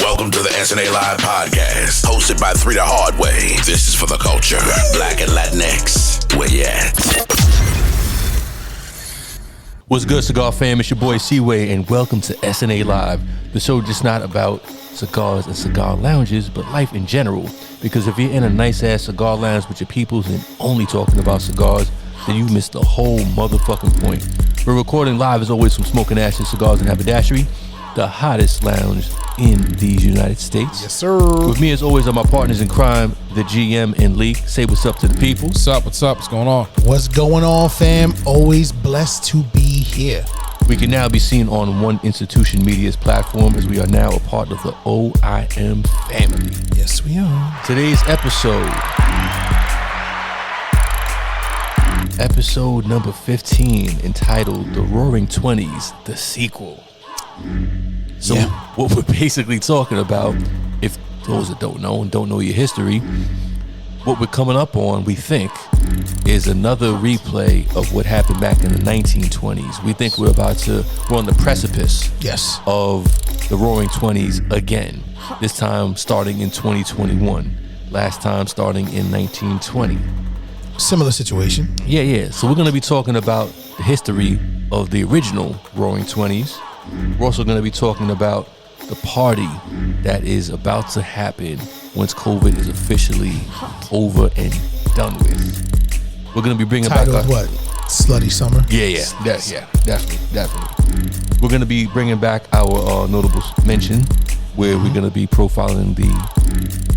Welcome to the SNA Live Podcast, hosted by Three the Hard Way. This is for the culture. Black and Latinx. Where you at? What's good, Cigar fam? It's your boy Seaway, and welcome to SNA Live, the show just not about cigars and cigar lounges, but life in general. Because if you're in a nice-ass cigar lounge with your peoples and only talking about cigars, then you missed the whole motherfucking point. We're recording live, as always, from Smoking Ashes Cigars and Haberdashery, the hottest lounge in these United States. Yes, sir. With me, as always, are my partners in crime, the GM and Leak. Say what's up to the people. What's up? What's going on? What's going on, fam? Always blessed to be here. We can now be seen on One Institution Media's platform, as we are now a part of the OIM family. Yes, we are. Today's episode number 15, entitled The Roaring Twenties, the sequel. So what we're basically talking about, if those that don't know and don't know your history, what we're coming up on, we think, is another replay of what happened back in the 1920s. We think we're on the precipice of the Roaring Twenties again, this time starting in 2021, last time starting in 1920. Similar situation. Yeah. So we're going to be talking about the history of the original Roaring Twenties. We're also going to be talking about the party that is about to happen once COVID is officially over and done with. We're going to be bringing Titled back what? Slutty Summer? Yeah, definitely. We're going to be bringing back our notable mention, where we're going to be profiling the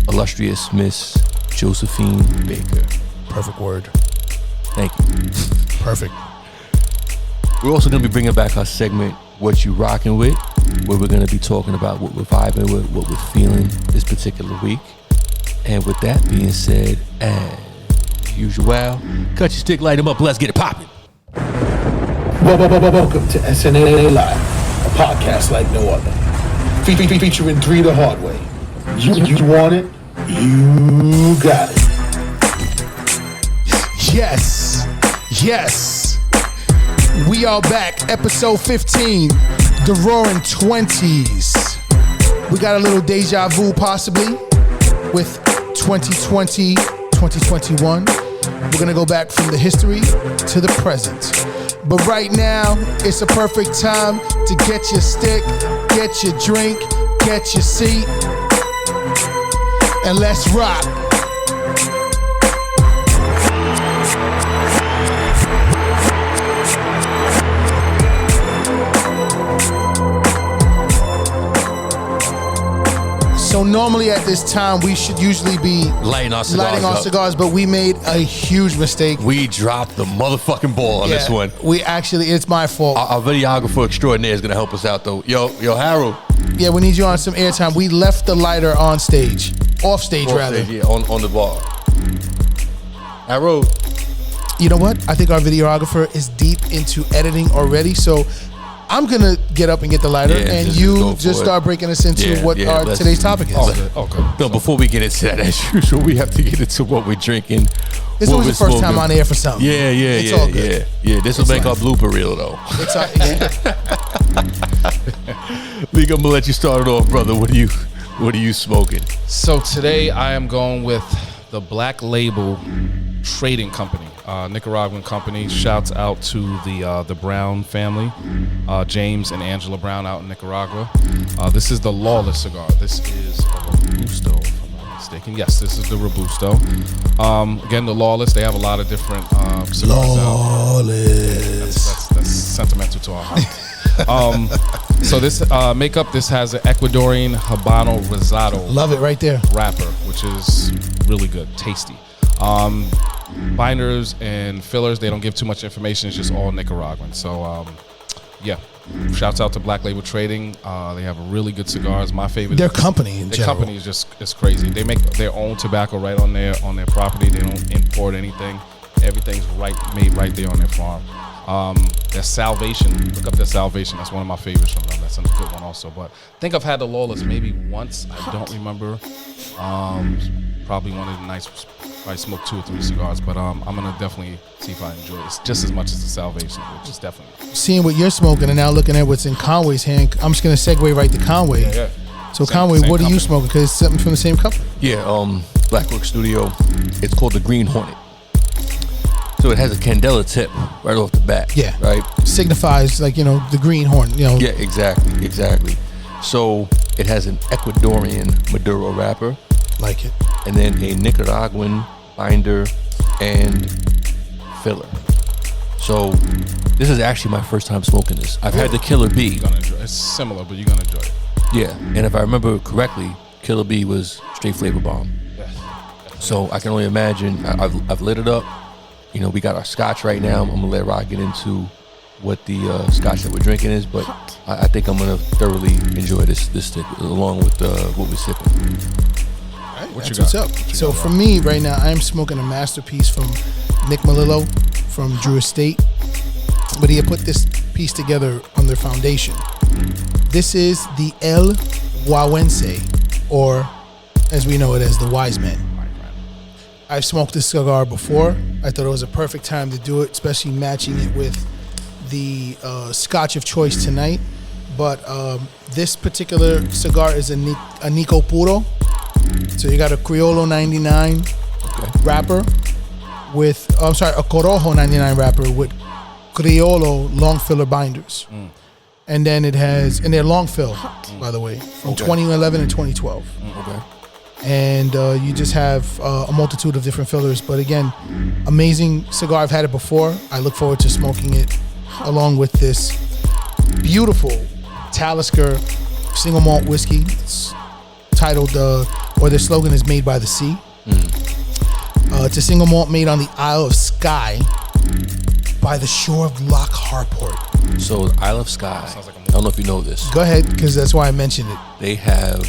illustrious Miss Josephine Baker. Perfect word. Thank you. Perfect. We're also going to be bringing back our segment, What You Rockin' With, where we're going to be talking about what we're vibing with, what we're feeling this particular week. And with that being said, as usual, cut your stick, light them up, let's get it popping. Welcome to SNA Live, a podcast like no other. Featuring Three the Hard Way. You want it, you got it. Yes. We are back, episode 15, The Roaring Twenties. We got a little deja vu possibly with 2020, 2021. We're gonna go back from the history to the present. But right now, it's a perfect time to get your stick, get your drink, get your seat, and let's rock. So normally at this time, we should usually be lighting our cigars, but we made a huge mistake. We dropped the motherfucking ball on this one. It's my fault. Our videographer extraordinaire is going to help us out, though. Yo, Harold. Yeah, we need you on some airtime. We left the lighter on stage. Off stage, rather. Yeah, on the bar. Harold. You know what? I think our videographer is deep into editing already, so I'm going to get up and get the lighter, and you just start breaking us into what today's topic is. Okay. No, before we get into that, as usual, we have to get into what we're drinking. This was the first time on air for something. It's all good. Yeah, this will make our blooper reel, though. It's all, League, I'm going to let you start it off, brother. What are you smoking? So today I am going with the Black Label Trading Company. Nicaraguan company. Shouts out to the Brown family, James and Angela Brown out in Nicaragua. This is the Lawless cigar. This is a Robusto, if I'm not mistaken. Yes, this is the Robusto. Again, the Lawless. They have a lot of different cigars Lawless. That's sentimental to our heart. So this makeup, this has an Ecuadorian Habano Rosado. Love it right there. Wrapper, which is really good, tasty. Binders and fillers, they don't give too much information. It's just all Nicaraguan. So, shouts out to Black Label Trading. They have really good cigars. My favorite. Their company in general. Company is crazy. They make their own tobacco right on their property. They don't import anything. Everything's made right there on their farm. Their Salvation, look up their Salvation. That's one of my favorites from them. That's a good one also. But I think I've had the Lawless maybe once. I don't remember. Probably one of the nights I smoked 2 or 3 cigars, but I'm gonna definitely see if I enjoy it. It's just as much as the Salvation, which is definitely. Seeing what you're smoking and now looking at what's in Conway's hand, I'm just gonna segue right to Conway. Yeah. So Conway, what are you smoking? Because it's something from the same company. Yeah, Blackwork Studio. It's called the Green Hornet. So it has a candela tip right off the bat. Yeah. Right? Signifies like, the green horn, Yeah, exactly. So it has an Ecuadorian Maduro wrapper. Like it. And then a Nicaraguan binder and filler. So this is actually my first time smoking this. I've had the Killer Bee. You're gonna enjoy it. It's similar, but you're gonna enjoy it. Yeah, and if I remember correctly, Killer Bee was straight flavor bomb. Yes. So I can only imagine. I've lit it up. We got our scotch right now. I'm gonna let Rod get into what the scotch that we're drinking is, but I think I'm gonna thoroughly enjoy this stick along with what we're sipping. Right, that's what's up. So for me right now, I am smoking a masterpiece from Nick Melillo from Drew Estate, but he had put this piece together on their foundation. This is the El Wawense, or as we know it as the Wise Man. I've smoked this cigar before. I thought it was a perfect time to do it, especially matching it with the scotch of choice tonight. But this particular cigar is a Nico Puro. So you got a Criollo 99 wrapper with, a Corojo 99 wrapper with Criollo long filler binders. And then it has, and they're long fill, by the way, from 2011 and 2012. Okay. And you just have a multitude of different fillers. But again, amazing cigar. I've had it before. I look forward to smoking it along with this beautiful Talisker single malt whiskey. It's titled, or their slogan is Made by the Sea. It's a single malt made on the Isle of Skye by the shore of Loch Harport. So Isle of Skye, I don't know if you know this. Go ahead, because that's why I mentioned it. They have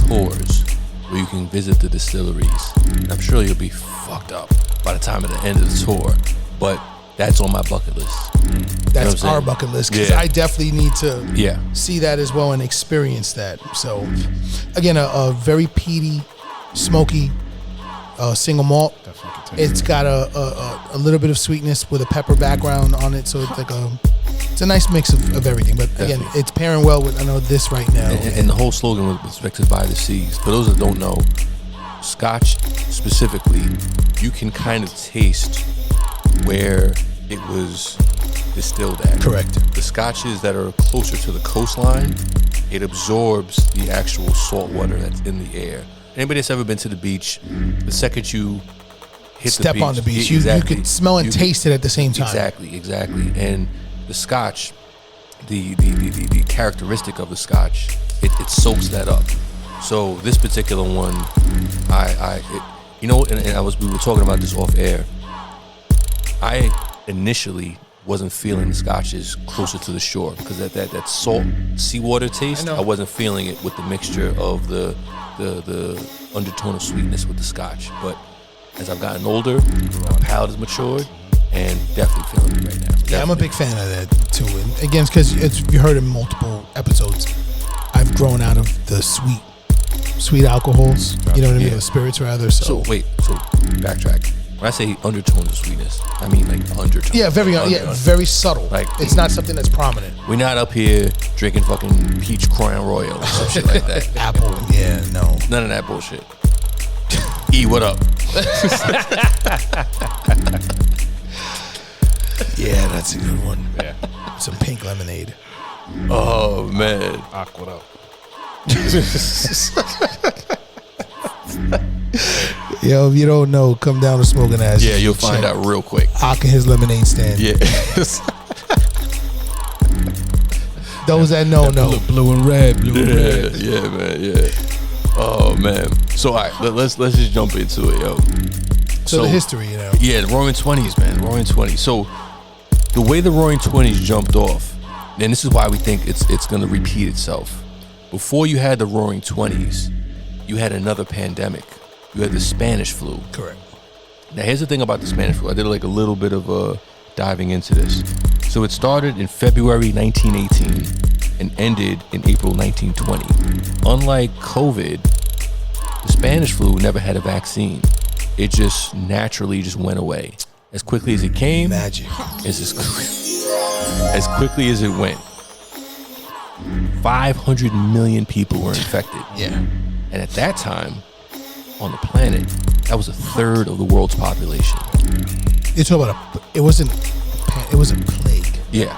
tours where you can visit the distilleries. And I'm sure you'll be fucked up by the time of the end of the tour, but that's on my bucket list. That's our bucket list, because I definitely need to see that as well and experience that. So again, a very peaty, smoky single malt. It's got a little bit of sweetness with a pepper background on it, so it's like it's a nice mix of everything. But again, it's pairing well with, I know, this right now. And the whole slogan was respected by the seas. For those that don't know, Scotch specifically, you can kind of taste where it was distilled at. Correct. The Scotches that are closer to the coastline, it absorbs the actual salt water that's in the air. Anybody that's ever been to the beach, the second you step on the beach, you can smell and taste it at the same time. Exactly. And the Scotch, the characteristic of the Scotch, it soaks that up. So this particular one, we were talking about this off air. I initially wasn't feeling the Scotches closer to the shore because that salt seawater taste, I wasn't feeling it with the mixture of the undertone of sweetness with the Scotch. But as I've gotten older, my palate has matured, and definitely feeling it right now. Definitely. Yeah, I'm a big fan of that too. And again, because you heard in multiple episodes, I've grown out of the sweet alcohols. You know what I mean? The spirits rather. So backtrack. When I say undertone of sweetness, I mean like undertone. Yeah, very subtle. Like it's not something that's prominent. We're not up here drinking fucking peach Crown Royal or some shit like that. Apple, no. None of that bullshit. E, what up? Yeah, that's a good one. Yeah. Some pink lemonade. Oh man. What up? Yo, if you don't know, come down to Smoking Ash. Yeah, you'll find out real quick. Ak and his lemonade stand. Yeah. Those that know. Blue and red. Yeah, man. Yeah. Oh man. So all right, let's just jump into it, yo. So the history, Yeah, the Roaring Twenties, man. Roaring Twenties. So the way the Roaring Twenties jumped off, and this is why we think it's gonna repeat itself. Before you had the Roaring Twenties, you had another pandemic. You had the Spanish flu. Correct. Now here's the thing about the Spanish flu. I did like a little bit of diving into this. So it started in February 1918 and ended in April 1920. Unlike COVID, the Spanish flu never had a vaccine. It just naturally just went away. As quickly as it came, magic. As quickly as it went. 500 million people were infected. Yeah. And at that time, on the planet, that was a third of the world's population. You're talking about it was a plague. Yeah.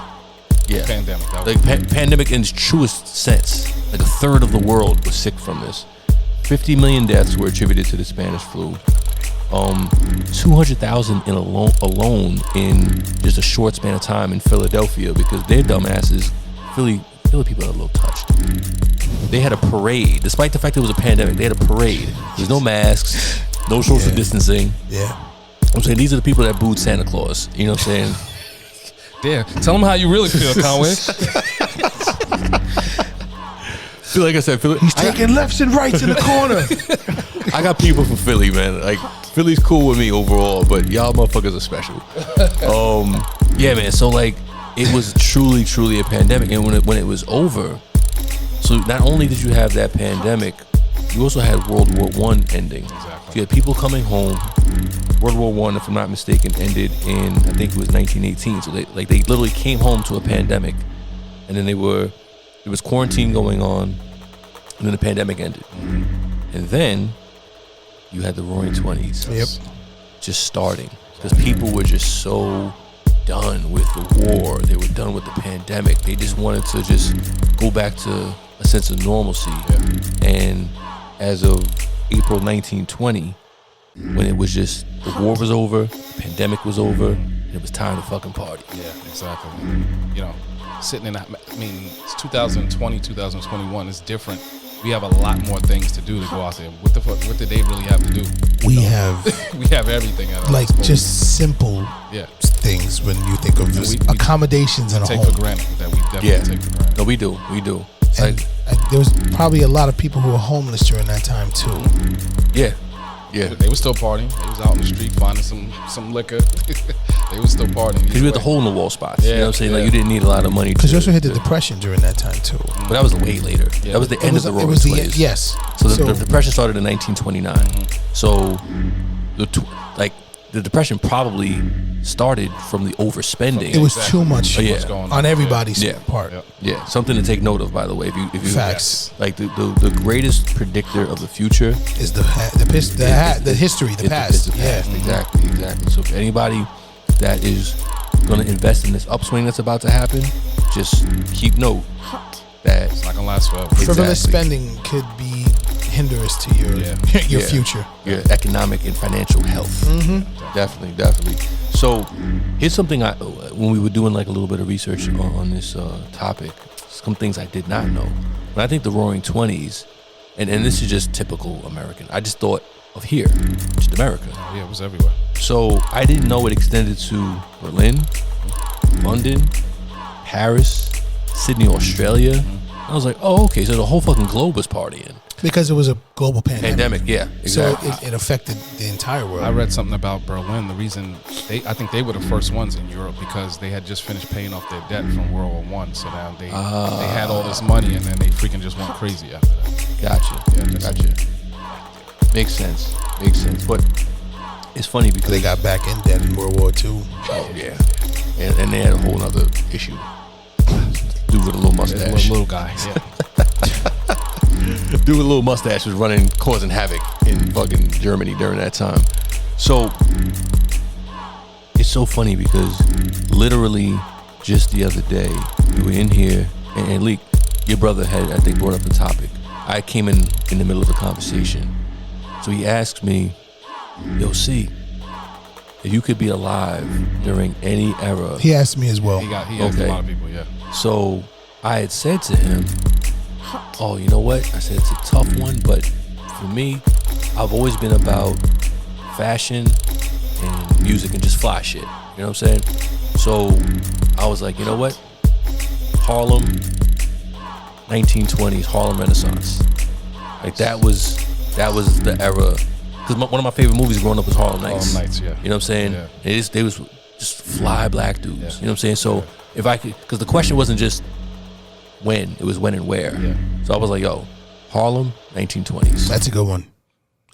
Yeah. Pandemic. That was Like pandemic in its truest sense. Like a third of the world was sick from this. 50 million deaths were attributed to the Spanish flu. 200,000 alone in just a short span of time in Philadelphia because their dumbasses, Philly people are a little touched. They had a parade, despite the fact it was a pandemic. They had a parade. There's no masks, no social distancing. Yeah. I'm saying these are the people that booed Santa Claus. You know what I'm saying? damn. Tell them how you really feel, Conway. Feel like I said, Philly. He's taking lefts and rights in the corner. I got people from Philly, man. Like Philly's cool with me overall, but y'all motherfuckers are special. Yeah, man. So like, it was truly a pandemic, and when it was over, so not only did you have that pandemic, you also had World War I ending. Exactly. So you had people coming home. World War I, if I'm not mistaken, ended in I think it was 1918. So they literally came home to a pandemic, and then there was quarantine going on, and then the pandemic ended, and then you had the Roaring Twenties. Yep. Just starting because people were just so done with the war. They were done with the pandemic. They just wanted to just go back to a sense of normalcy. Yeah. And as of April 1920, when it was just the war was over, the pandemic was over, and it was time to fucking party. Yeah, exactly. You know, sitting in, I mean, it's 2020, 2021 is different. We have a lot more things to do to go out there. What the fuck? What did they really have to do? We have We have everything at our like disposal. just simple Yeah. things when you think of just we accommodations in a Take home. for granted that we definitely take for granted. No, we do. And Like, there was probably a lot of people who were homeless during that time too. yeah. They were still partying. They was out in the street finding some liquor. They was still partying. Because you had the hole in the wall spots. You know what I'm saying? Like, Yeah. you didn't need a lot of money. Because you also had the depression during that time too. But that was way later. Yeah. That was the end of the Roaring it was the Twenties. yes. So the depression started in 1929. So the depression probably started from the overspending. it was Exactly. too much Yeah. What's going on everybody's Yeah. part. Yep. Yeah, something to take note of, by the way. If you Facts. like the greatest predictor of the future Is the history, the is past. the past. Yeah. Exactly. So if anybody that is going to invest in this upswing that's about to happen, just keep note that It's not gonna last forever. Frivolous Exactly. spending could be hinderous to your your Yeah. future. your economic and financial health. Definitely. So here's something when we were doing like a little bit of research on this topic, some things I did not know. But I think the Roaring Twenties, and this is just typical American. I just thought of here, just America. Oh, yeah, it was everywhere. So I didn't know it extended to Berlin, London, Paris, Sydney, Australia. I was like, oh, okay, so the whole fucking globe was partying. Because it was a global pandemic. Yeah, exactly. So it affected the entire world. I read something about Berlin. The reason I think they were the first ones in Europe because they had just finished paying off their debt from World War I. So now they had all this money and then they freaking just went crazy after that. Gotcha. Makes sense. But it's funny because they got back in debt in World War II. oh yeah, and they had a whole other issue. Dude with a little mustache. Little guy. Yeah. Dude with a little mustache was causing havoc in fucking Germany during that time. So it's so funny because literally just the other day we were in here and Leek, your brother had I think brought up the topic. I came in the middle of the conversation. So he asked me, yo, C, if you could be alive during any era. He asked me as well. He asked a lot of people, yeah. So I had said to him, oh, you know what? I said, it's a tough one, but for me, I've always been about fashion and music and just fly shit. You know what I'm saying? So I was like, you know what? Harlem, 1920s, Harlem Renaissance. Like that was the era. Because one of my favorite movies growing up was Harlem Nights. Harlem Nights, yeah. You know what I'm saying? Yeah. They was just fly black dudes. Yeah. You know what I'm saying? So if I could, because the question wasn't just when, it was when and where. Yeah. So I was like, yo, Harlem, 1920s. That's a good one.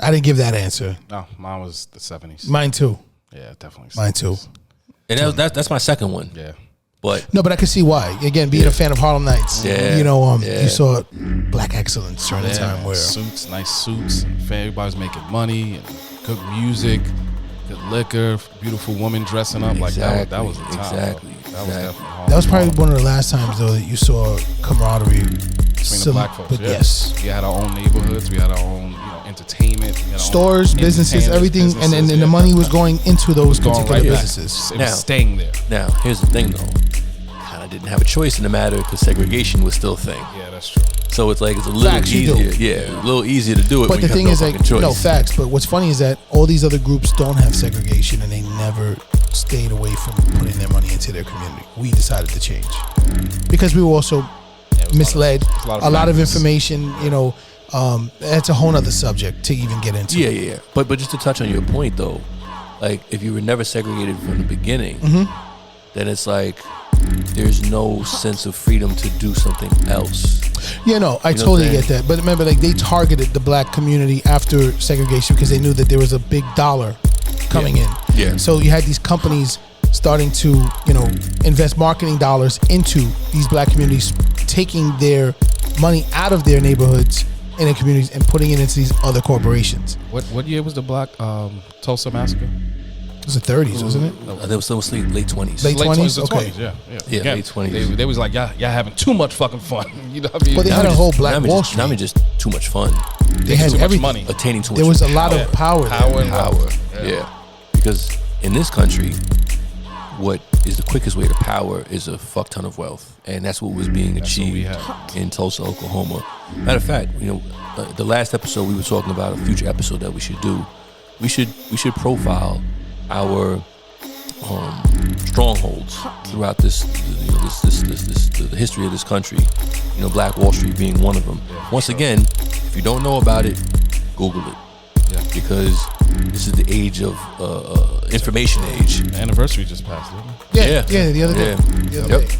I didn't give that answer. No, mine was the 70s. Mine too. Yeah, definitely. Mine too. And that's my second one. Yeah. But No, but I can see why. Again, being a fan of Harlem Nights, Yeah. you saw black excellence during the time where suits, nice suits, and everybody's making money and good music, good liquor, beautiful woman dressing up like that. That was the time. Exactly. That was definitely Harlem. that was probably one of the last times though that you saw camaraderie between the black folks. But yes, we had our own neighborhoods. We had our own, entertainment. We had our stores, own businesses, everything, and the money was going into those particular right back. businesses. It was staying there. Now, here's the thing, though. Kind of didn't have a choice in the matter because segregation was still a thing. Yeah, that's true. So it's like it's a little Facts, you easier. do. Yeah, a little easier to do it. But when the you thing have is, no like, fucking choice. no facts. But what's funny is that all these other groups don't have segregation, and they never stayed away from putting their money into their community. We decided to change because we were also misled. A lot of information. That's a whole other subject to even get into. Yeah. But just to touch on your point, though, like if you were never segregated from the beginning, then it's like there's no sense of freedom to do something else. Yeah, no, I totally get that. But remember, like they targeted the black community after segregation because they knew that there was a big dollar coming in. Yeah. So you had these companies starting to, invest marketing dollars into these black communities, taking their money out of their neighborhoods and their communities and putting it into these other corporations. What year was the Black Tulsa Massacre? It was the 30s, wasn't it? That was late 20s. Late 20s? The Okay. 20s, yeah. Yeah, Again, late 20s. They was like, y'all having too much fucking fun. You know what I mean? But they had a whole Black Wall Street. Not just too much fun. They had too much everything. money. Attaining too much There was a lot power. of power there. Power and Power. wealth. Yeah. Because in this country, what is the quickest way to power is a fuck ton of wealth. And that's what was being That's what we achieved had. in Tulsa, Oklahoma. Matter of fact, the last episode we were talking about, a future episode that we should do, we should profile our strongholds throughout the history of this country. Black Wall Street being one of them. Once again, if you don't know about it, Google it. Yeah. Because this is the age of information age. The anniversary just passed, didn't it? Yeah, the other day. The other day.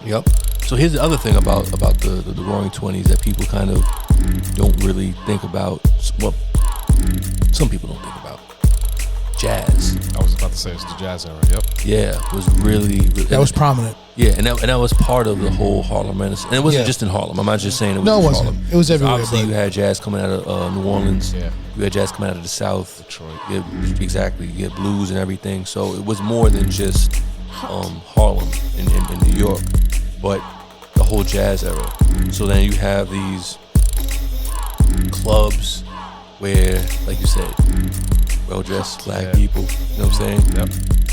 Yep. So here's the other thing about the Roaring Twenties that people kind of don't really think about. Well, some people don't think about. Jazz. I was about to say it's the jazz era. Yep. Yeah, was really That was prominent. Yeah, and that was part of the whole Harlem Renaissance. And it wasn't just in Harlem. I'm not just saying it was No, it in wasn't. Harlem. It was everywhere, Obviously, but- you had jazz coming out of New Orleans. Yeah. You had jazz coming out of the South. Detroit. Exactly. You had blues and everything. So it was more than just Harlem in New York, but the whole jazz era. So then you have these clubs where, like you said, well-dressed black people. You know what I'm saying? Yep.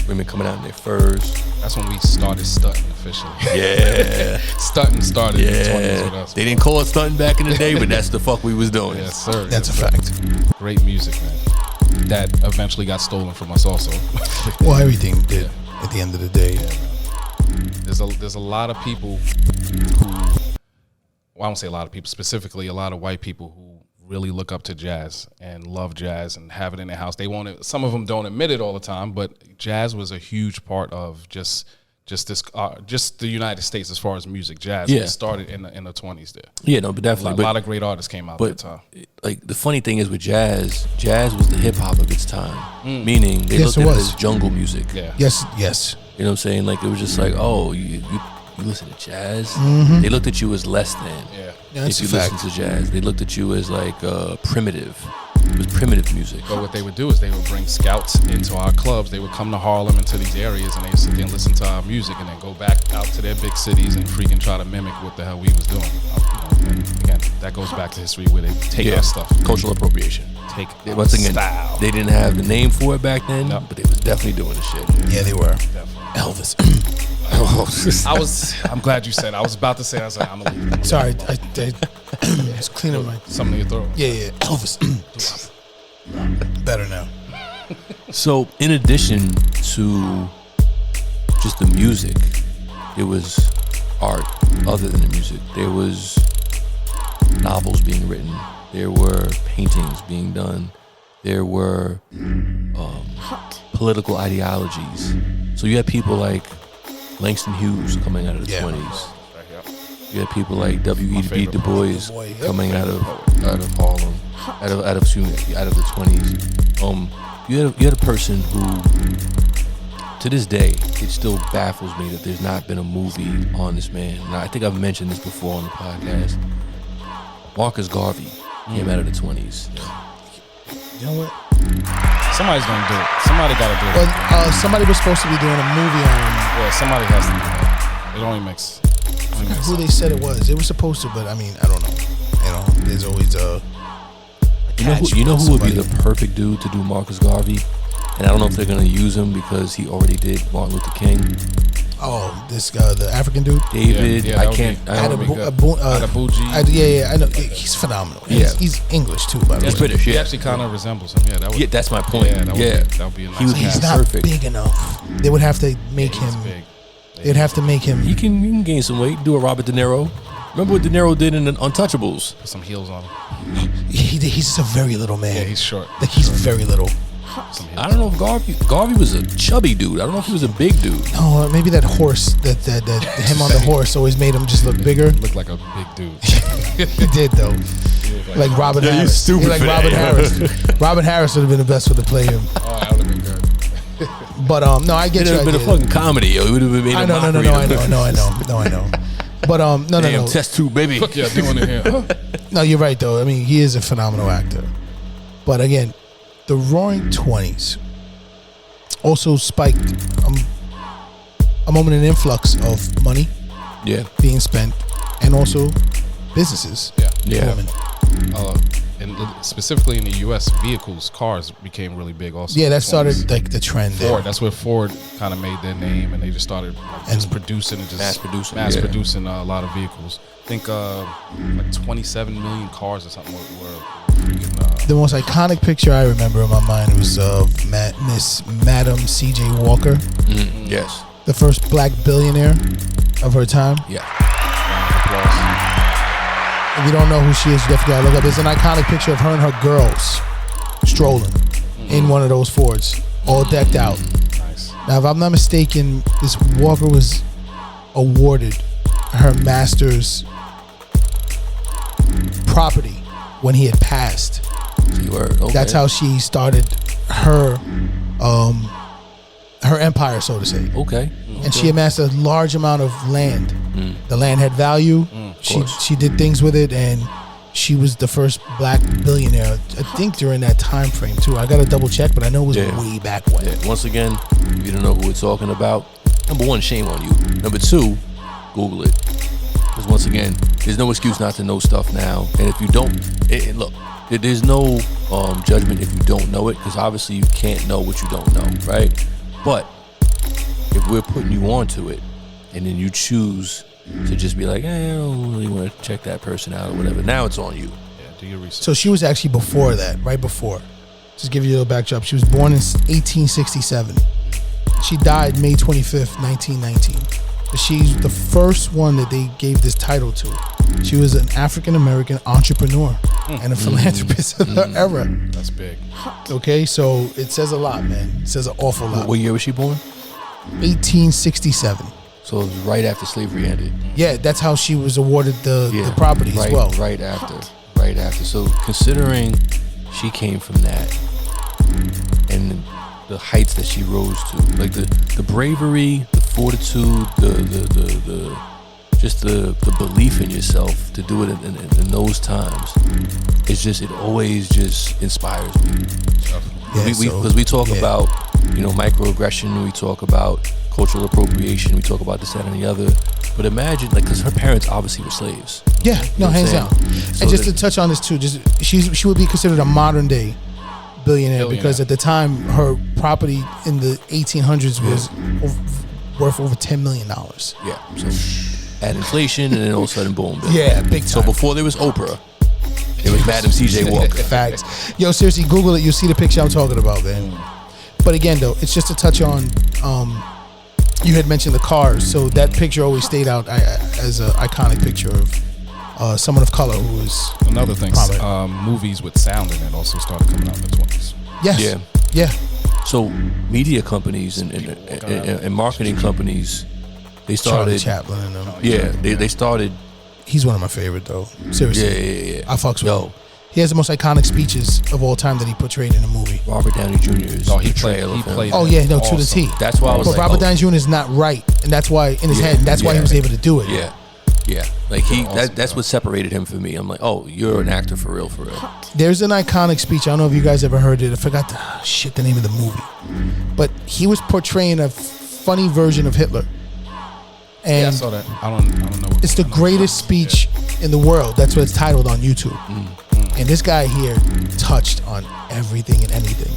Women coming out in their furs. That's when we started stunting officially. Yeah. Stunting started in the 20s with Yeah. us. They didn't call it stunting back in the day, but that's the fuck we was doing. Yes, sir. That's Yes, a sir. fact. Great music, man. That eventually got stolen from us also. Well, everything did at the end of the day. There's a lot of people who, well, I won't say a lot of people, specifically a lot of white people who really look up to jazz and love jazz and have it in their house. They won't. Some of them don't admit it all the time, but jazz was a huge part of just the United States as far as music. Jazz Yeah. it started in the 20s there. Yeah, no, but definitely. A lot of great artists came out at that time. Like the funny thing is with jazz was the hip hop of its time. Meaning they Yes, looked it at it was. as jungle music. Yeah. Yes. You know what I'm saying? Like it was just like, oh, you listen to jazz? They looked at you as less than. Yeah. That's if a you fact. listen to jazz, they looked at you as like primitive. It was primitive music. But what they would do is they would bring scouts into our clubs. They would come to Harlem and to these areas, and they would sit there and listen to our music, and then go back out to their big cities and freaking try to mimic what the hell we was doing. And again, that goes back to history where they take our stuff, Cultural appropriation. take our Once again, style. they didn't have the name for it back then, No. but they was definitely doing the shit. Yeah, they were. Definitely. Elvis. I'm glad you said. I was about to say. I was like, I'm gonna leave. Sorry, I was cleaning my. Something in your throat. Yeah, Elvis. Better now. So, in addition to just the music, there was art other than the music. There was novels being written. There were paintings being done. There were political ideologies. So you had people like Langston Hughes coming out of the 20s. You had people like W.E.B. Du Bois coming out of Harlem, out of the 20s. You had a person who to this day, it still baffles me that there's not been a movie on this man. And I think I've mentioned this before on the podcast. Marcus Garvey came out of the 20s. You know what? Somebody's gonna do it. Somebody gotta do it. Well, somebody was supposed to be doing a movie on Yeah, somebody has to do that. It only makes. who they said it was. It was supposed to, but I mean, I don't know. You know, there's always a You know who would be the perfect dude to do Marcus Garvey? And I don't know if they're gonna use him because he already did Martin Luther King. Oh, this guy, the African dude. David, Yeah, I that can't. would be- I don't Adebuji. Yeah, I know. He's phenomenal. He's English too, by the He's way. British. He Yeah, actually kind of resembles him. Yeah, that would. yeah, that's my point. Yeah, that would Yeah, be a nice. He would be He's cast. not perfect. big enough. They would have to make He's him. big. They'd have to make him. He can gain some weight. Do a Robert De Niro. Remember what De Niro did in the Untouchables? Put some heels on him. He's just a very little man. Yeah, he's short. Like he's very little. Some heels I don't know if Garvey was a chubby dude. I don't know if he was a big dude. No, maybe that horse that him on the horse always made him just look bigger. Looked like a big dude. He did though. Like Robin Yeah, you're Harris. stupid He's like for that, Robin yo. Harris. Robin Harris would have been the best one to play him. Oh, that would have been good. But no, I get It you. would have been a fucking comedy. Yo. It would have been made I a know, mockery. I know. But no. Damn, test tube, baby. Fuck yeah, doing it here. No, you're right though. I mean, he is a phenomenal actor. But again, the Roaring Twenties also spiked a moment in influx of money Yeah, being spent, and also businesses. yeah. Women. And specifically in the U.S., vehicles, cars became really big also. Yeah, that 20s. started like the trend there. Ford. That's where Ford kind of made their name, and they just started just producing and just Mass producing, a lot of vehicles. I think like 27 million cars or something were freaking. The most iconic picture I remember in my mind was of Miss Madam C.J. Walker, Yes. the first black billionaire of her time. Yeah. round of applause. If you don't know who she is, you definitely gotta look up. There's an iconic picture of her and her girls strolling in one of those Fords, all decked out. Nice. Now, if I'm not mistaken, this Walker was awarded her master's property when he had passed. Okay. That's how she started her her empire, so to say. Okay. And she amassed a large amount of land. The land had value. She did things with it, and she was the first black billionaire, I think, during that time frame too. I gotta double check, but I know it was way back when. Yeah. Once again, if you don't know who we're talking about, number one, shame on you. Number two, Google it. Because once again, there's no excuse not to know stuff now. And if you don't, look, there's no judgment if you don't know it, because obviously you can't know what you don't know, right? But if we're putting you onto it, and then you choose to just be like, I don't really want to check that person out or whatever, now it's on you. Yeah, do your research. So she was actually before that, right before. Just give you a little backdrop. She was born in 1867. She died May 25th, 1919. But she's the first one that they gave this title to. She was an African-American entrepreneur and a philanthropist of her era. That's big. Okay, so it says a lot, man. It says an awful lot. What year was she born? 1867. So it was right after slavery ended. Yeah, that's how she was awarded the property right, as well. Right after. So considering she came from that and the heights that she rose to, like the bravery, the fortitude, the just the belief in yourself to do it in those times, it always just inspires me. Yeah, Because we talk about, microaggression, we talk about cultural appropriation, we talk about this, that, and the other. But imagine, because her parents obviously were slaves. Yeah, no, what I'm hands saying? down. So And just that- to touch on this too, she would be considered a modern day billionaire because at the time her property in the 1800s was worth over $10 million. Yeah. So add inflation, and then all of a sudden, boom. Yeah, big time. So before there was Oprah, it was Madam C.J. Walker. Facts. Yo, seriously, Google it. You'll see the picture I'm talking about, man. But again, though, it's just to touch on. You had mentioned the cars, so that picture always stayed out as an iconic picture of someone of color who was Another thing, prominent. movies with sound in it also started coming out in the 20s. Yes. Yeah. So media companies and marketing companies, they Charlie started. Chaplin and them. Yeah, they started. He's one of my favorite though. Seriously. Yeah. I fucks with him. He has the most iconic speeches of all time that he portrayed in a movie. Robert Downey Jr.'s portrayal of him. played Oh it yeah, no, to awesome. the T. That's why I was But like, Robert oh, Downey Jr. is not right, and that's why in his Yeah, head, and that's why he yeah. was able to do it. Yeah. Like Awesome, that's what separated him from me. I'm like, oh, you're an actor for real. There's an iconic speech. I don't know if you guys ever heard it. I forgot the name of the movie, but he was portraying a funny version of Hitler. And Yeah, I saw that. I don't know. it's the greatest speech in the world. That's what it's titled on YouTube. And this guy here touched on everything and anything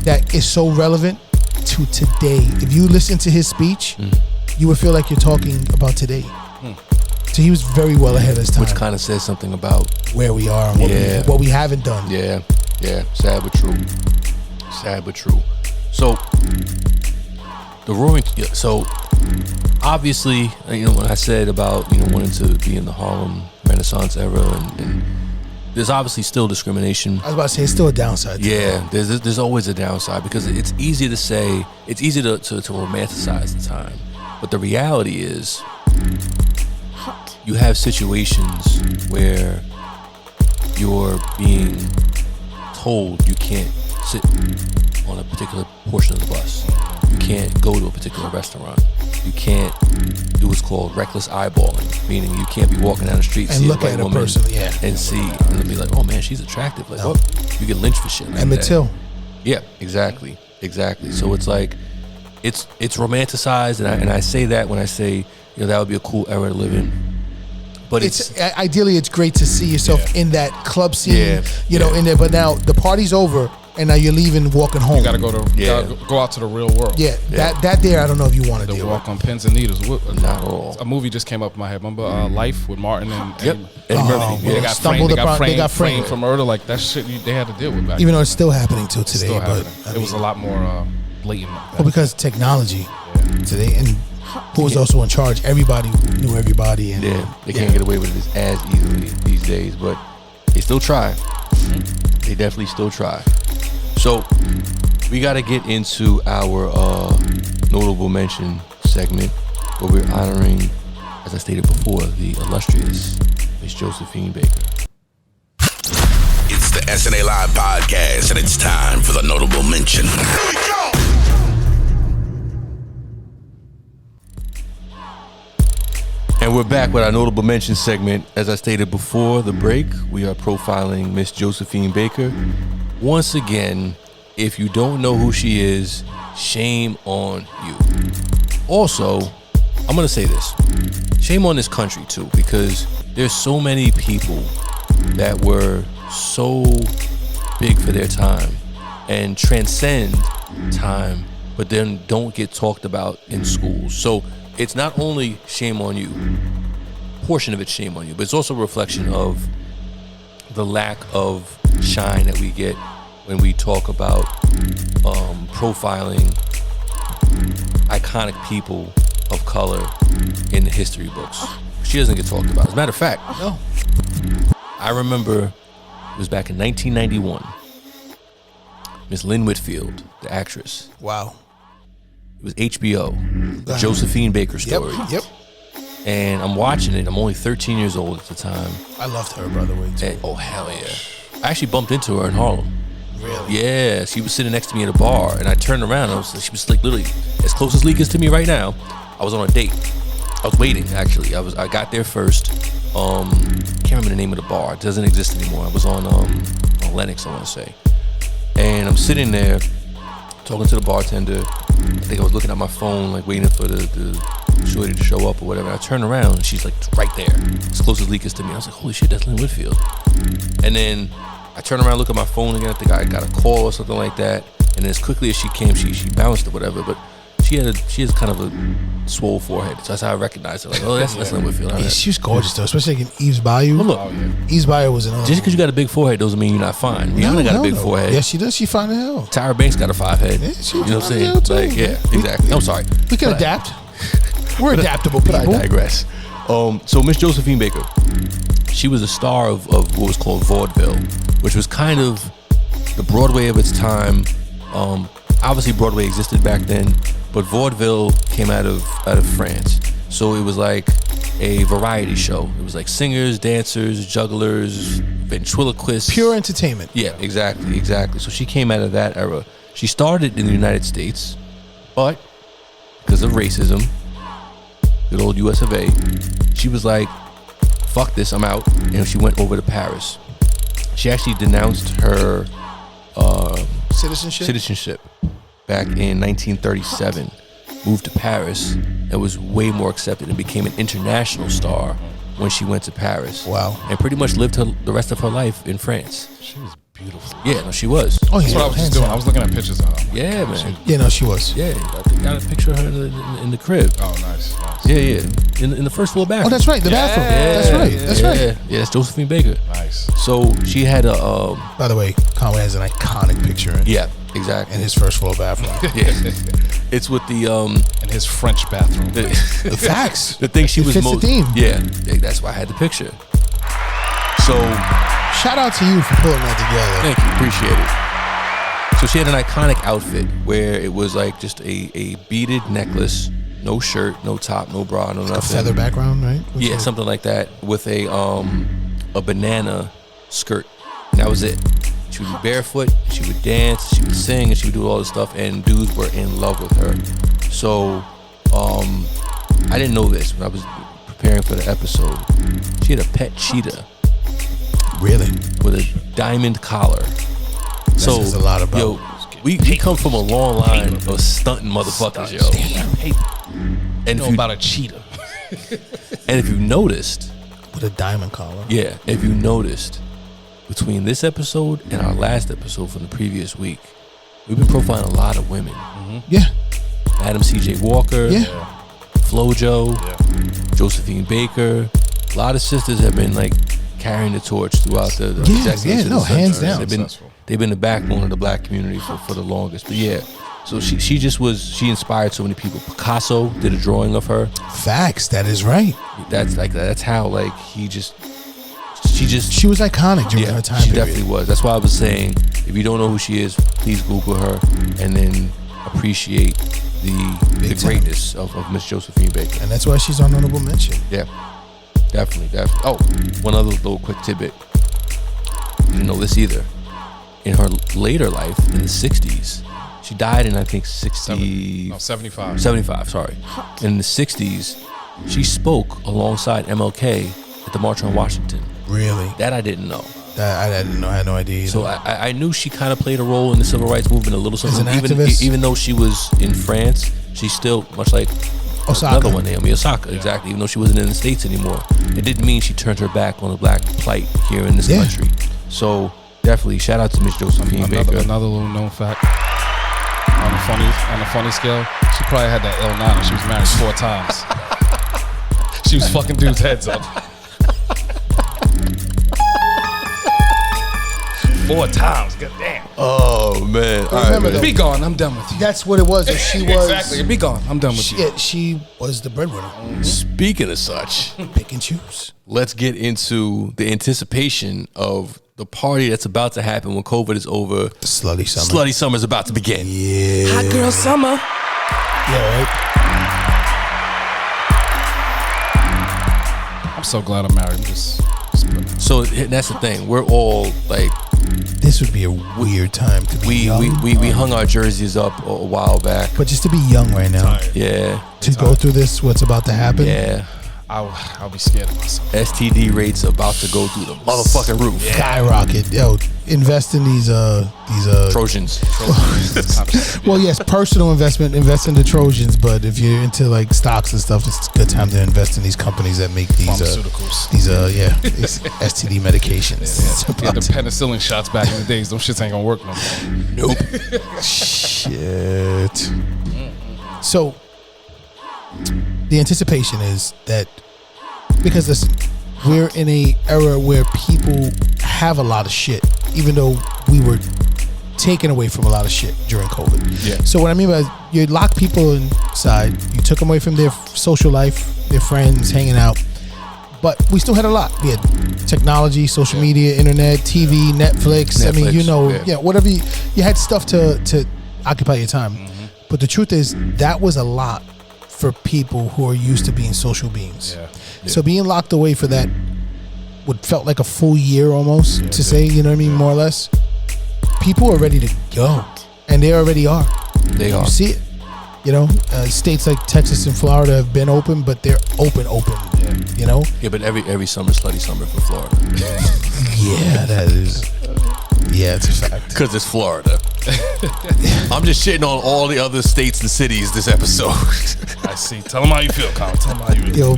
that is so relevant to today. If you listen to his speech, you would feel like you're talking about today. So he was very well ahead of his time. Which kind of says something about where we are and what we haven't done. Yeah. Sad but true. So the Roaring. So obviously, when I said about wanting to be in the Harlem Renaissance era, and there's obviously still discrimination. I was about to say it's still a downside. Yeah, there's always a downside because it's easy to say, it's easy to romanticize the time, but the reality is, you have situations where you're being told you can't sit on a particular portion of the bus. You can't go to a particular restaurant. You can't do what's called reckless eyeballing, meaning you can't be walking down the street And see look a white at a woman person, and see and be like, oh man, she's attractive. Like, oh, you get lynched for shit. Like Emmett that. Till. Yeah, exactly. So it's like it's romanticized, and I say that when I say that would be a cool era to live in. But It's ideally it's great to see yourself in that club scene, Yeah. in there. But now the party's over, and now you're leaving, walking home. You gotta go out to the real world. Yeah, that there I don't know if you want to The deal walk with. on pins and needles. not at all. A movie just came up in my head. Remember Life with Martin and Yep. Eddie Murphy. They Yeah. got Stumbled framed. upon- They got framed. framed for murder. Like that shit they had to deal with back Even then. though it's still happening till It's today, still but happening. It was a lot more blatant. Like well, because technology today, and who was also in charge? Everybody knew everybody, and Yeah, they can't get away with it as easily these days, but they still try. They definitely still try. So we got to get into our notable mention segment where we're honoring, as I stated before, the illustrious Miss Josephine Baker. It's the SNA Live podcast, and it's time for the notable mention. And we're back with our notable mention segment. As I stated before the break, we are profiling Miss Josephine Baker. Once again, if you don't know who she is, shame on you. Also, I'm gonna say this. Shame on this country too, because there's so many people that were so big for their time and transcend time, but then don't get talked about in schools. So it's not only shame on you, portion of it's shame on you, but it's also a reflection of the lack of shine that we get when we talk about profiling iconic people of color in the history books. She doesn't get talked about. As a matter of fact, no. I remember it was back in 1991. Miss Lynn Whitfield, the actress. Wow. It was HBO, the Josephine Baker story. Yep. And I'm watching it. I'm only 13 years old at the time. I loved her, by the way, too. And, oh, hell yeah. I actually bumped into her in Harlem. Really? Yeah, she was sitting next to me at a bar, and I turned around, and she was like literally as close as Leak is to me right now. I was on a date. I was waiting, actually. I got there first. Can't remember the name of the bar. It doesn't exist anymore. I was on Lenox, I want to say. And I'm sitting there talking to the bartender. I think I was looking at my phone, like waiting for the shorty to show up or whatever. I turn around and she's like right there, as close as Leak is to me. I was like, holy shit, that's Lynn Whitfield. And then I turn around, look at my phone again. I think I got a call or something like that. And then as quickly as she came, she bounced or whatever. But she has kind of a swole forehead, so that's how I recognized her. Like, oh, that's Lynn Whitfield. All Yeah, right. she was gorgeous, though, especially in Eve's Bayou. Well, look, Eve's Bayou was another just one. because you got a big forehead doesn't mean you're not fine. Rihanna got a hell big no. forehead. Yes, she does. She fine as hell. Tyra Banks got a 5 head. Yeah, she you know what I'm fine as saying? hell, too. Like, yeah, exactly. I'm sorry. We can But adapt. We're adaptable But I people. digress. So Miss Josephine Baker, she was a star of what was called vaudeville, which was kind of the Broadway of its time. Obviously Broadway existed back then, but vaudeville came out of France. So it was like a variety show. It was like singers, dancers, jugglers, ventriloquists. Pure entertainment. Yeah, exactly. So she came out of that era. She started in the United States, but because of racism, good old US of A, she was like, fuck this, I'm out. And she went over to Paris. She actually denounced her citizenship back in 1937. Moved to Paris and was way more accepted and became an international star when she went to Paris. Wow. And pretty much lived the rest of her life in France. She was beautiful. Yeah, no, she was. Oh, That's yeah. what I was just doing. I was looking at pictures of her. Yeah, man. Yeah, no, she was. Yeah, I got a picture of her in the crib. Oh, nice. Yeah. In the first floor bathroom. Oh, that's right. The bathroom. That's right. That's right. Yeah, that's Josephine Baker. Nice. So she had a By the way, Conway has an iconic picture in exactly. his first floor bathroom. Yeah. It's with the In his French bathroom. The facts. the thing she It was fits the most theme. Yeah, that's why I had the picture. So Shout out to you for pulling that together. thank you, appreciate it. So she had an iconic outfit where it was like just a beaded necklace, no shirt, no top, no bra, no nothing. A feather background, right? Yeah, something like that with a banana skirt. And that was it. She would be barefoot, she would dance, she would sing, and she would do all this stuff, and dudes were in love with her. So I didn't know this when I was preparing for the episode. She had a pet cheetah. Really? With a diamond collar. So says a lot about- yo, we come from a long line of stunting motherfuckers, yo. And Know about a cheetah. and if you noticed, With a diamond collar. yeah, if you noticed, between this episode and our last episode from the previous week, we've been profiling a lot of women. Yeah. Madam C.J. Walker, Yeah. Flojo, Josephine Baker. A lot of sisters have been like carrying the torch throughout the decades of the hands century. down. They've been the backbone of the black community for the longest. But yeah, so she inspired so many people. Picasso did a drawing of her. Facts. That is right. That's how like she She was iconic during her time she period. definitely was. That's why I was saying, if you don't know who she is, please Google her and then appreciate the Big time. greatness of Miss Josephine Baker. And that's why she's on honorable mention. Yeah, definitely. Oh, one other little quick tidbit. Didn't know this either. In her later life, in the 60s, she died in, I think, 75. 75, sorry. In the 60s, she spoke alongside MLK at the March on Washington. Really? That I didn't know. I didn't know. I had no idea either. So I knew she kind of played a role in the civil rights movement a little something. As an activist? Even though she was in France, she's still much like Osaka. another one, Naomi Osaka, exactly. Even though she wasn't in the States anymore, it didn't mean she turned her back on the black plight here in this country. So definitely shout out to Miss Josephine Baker. Another little known fact. On the funny scale, she probably had that L9 and she was married 4 times. She was fucking dudes' heads up. 4 times, goddamn. Oh man! All right, Remember man. though, Be gone, I'm done with you. that's what it was. She was Exactly, be gone, I'm done with you. She was the breadwinner. Speaking of such, Pick and choose. let's get into the anticipation of the party that's about to happen when COVID is over. The Slutty Summer. Slutty Summer is about to begin. Yeah. Hot girl summer. Yeah, right? I'm so glad I'm married. I'm just So that's the thing. We're all like, This would be a weird time to be young. we hung our jerseys up a while back. But just to be young right now, Yeah, to go through this, what's about to happen. yeah. I'll be scared of myself. STD rates about to go through the motherfucking roof. Skyrocket. Yo, invest in these Trojans. well, yes, personal investment, invest in the Trojans, but if you're into like stocks and stuff, it's a good time to invest in these companies that make these Pharmaceuticals. these STD medications. It's Yeah, about the to- penicillin shots back in the days, those shits ain't gonna work no more. Nope. Shit. So the anticipation is that, because listen, we're in a era where people have a lot of shit, even though we were taken away from a lot of shit during COVID. Yeah. So what I mean by you lock people inside, you took them away from their social life, their friends, hanging out, but we still had a lot. We had technology, social media, internet, TV, Netflix. I mean, you know, whatever you had stuff to occupy your time. But the truth is, that was a lot for people who are used to being social beings. Yeah. So being locked away for that would felt like a full year almost to say, you know what I mean, more or less. People are ready to go, and they already are. They are. You see it. You know, states like Texas and Florida have been open, but they're open. Yeah. You know. Yeah, but every summer, Slutty Summer for Florida. Yeah, that is. Yeah, it's a fact. Because it's Florida. I'm just shitting on all the other states and cities this episode. I see. Tell them how you feel, Colin. Tell them how you Yo,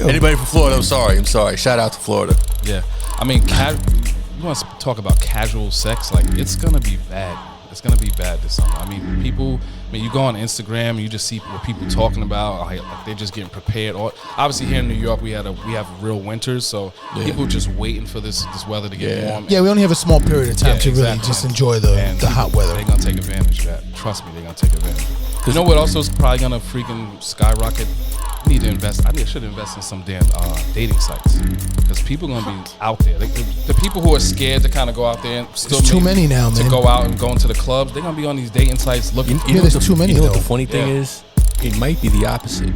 Anybody from Florida, I'm sorry. Shout out to Florida. Yeah. I mean, you want to talk about casual sex? Like, it's going to be bad. It's going to be bad this summer. I mean, you go on Instagram and you just see what people talking about. Like they're just getting prepared. Or obviously here in New York, we have real winters, so people just waiting for this weather to get warm. Yeah, we only have a small period of time to really exactly. just enjoy the hot weather. They're gonna take advantage of that. Trust me, they're gonna take advantage. You know what? Also, is probably gonna freaking skyrocket. I should invest in some damn dating sites because people are gonna be out there. The people who are scared to kind of go out there and still There's too many now, man. to go out and go into the clubs. They're gonna be on these dating sites looking. You know there's what too many, You know what though. the funny thing is? It might be the opposite.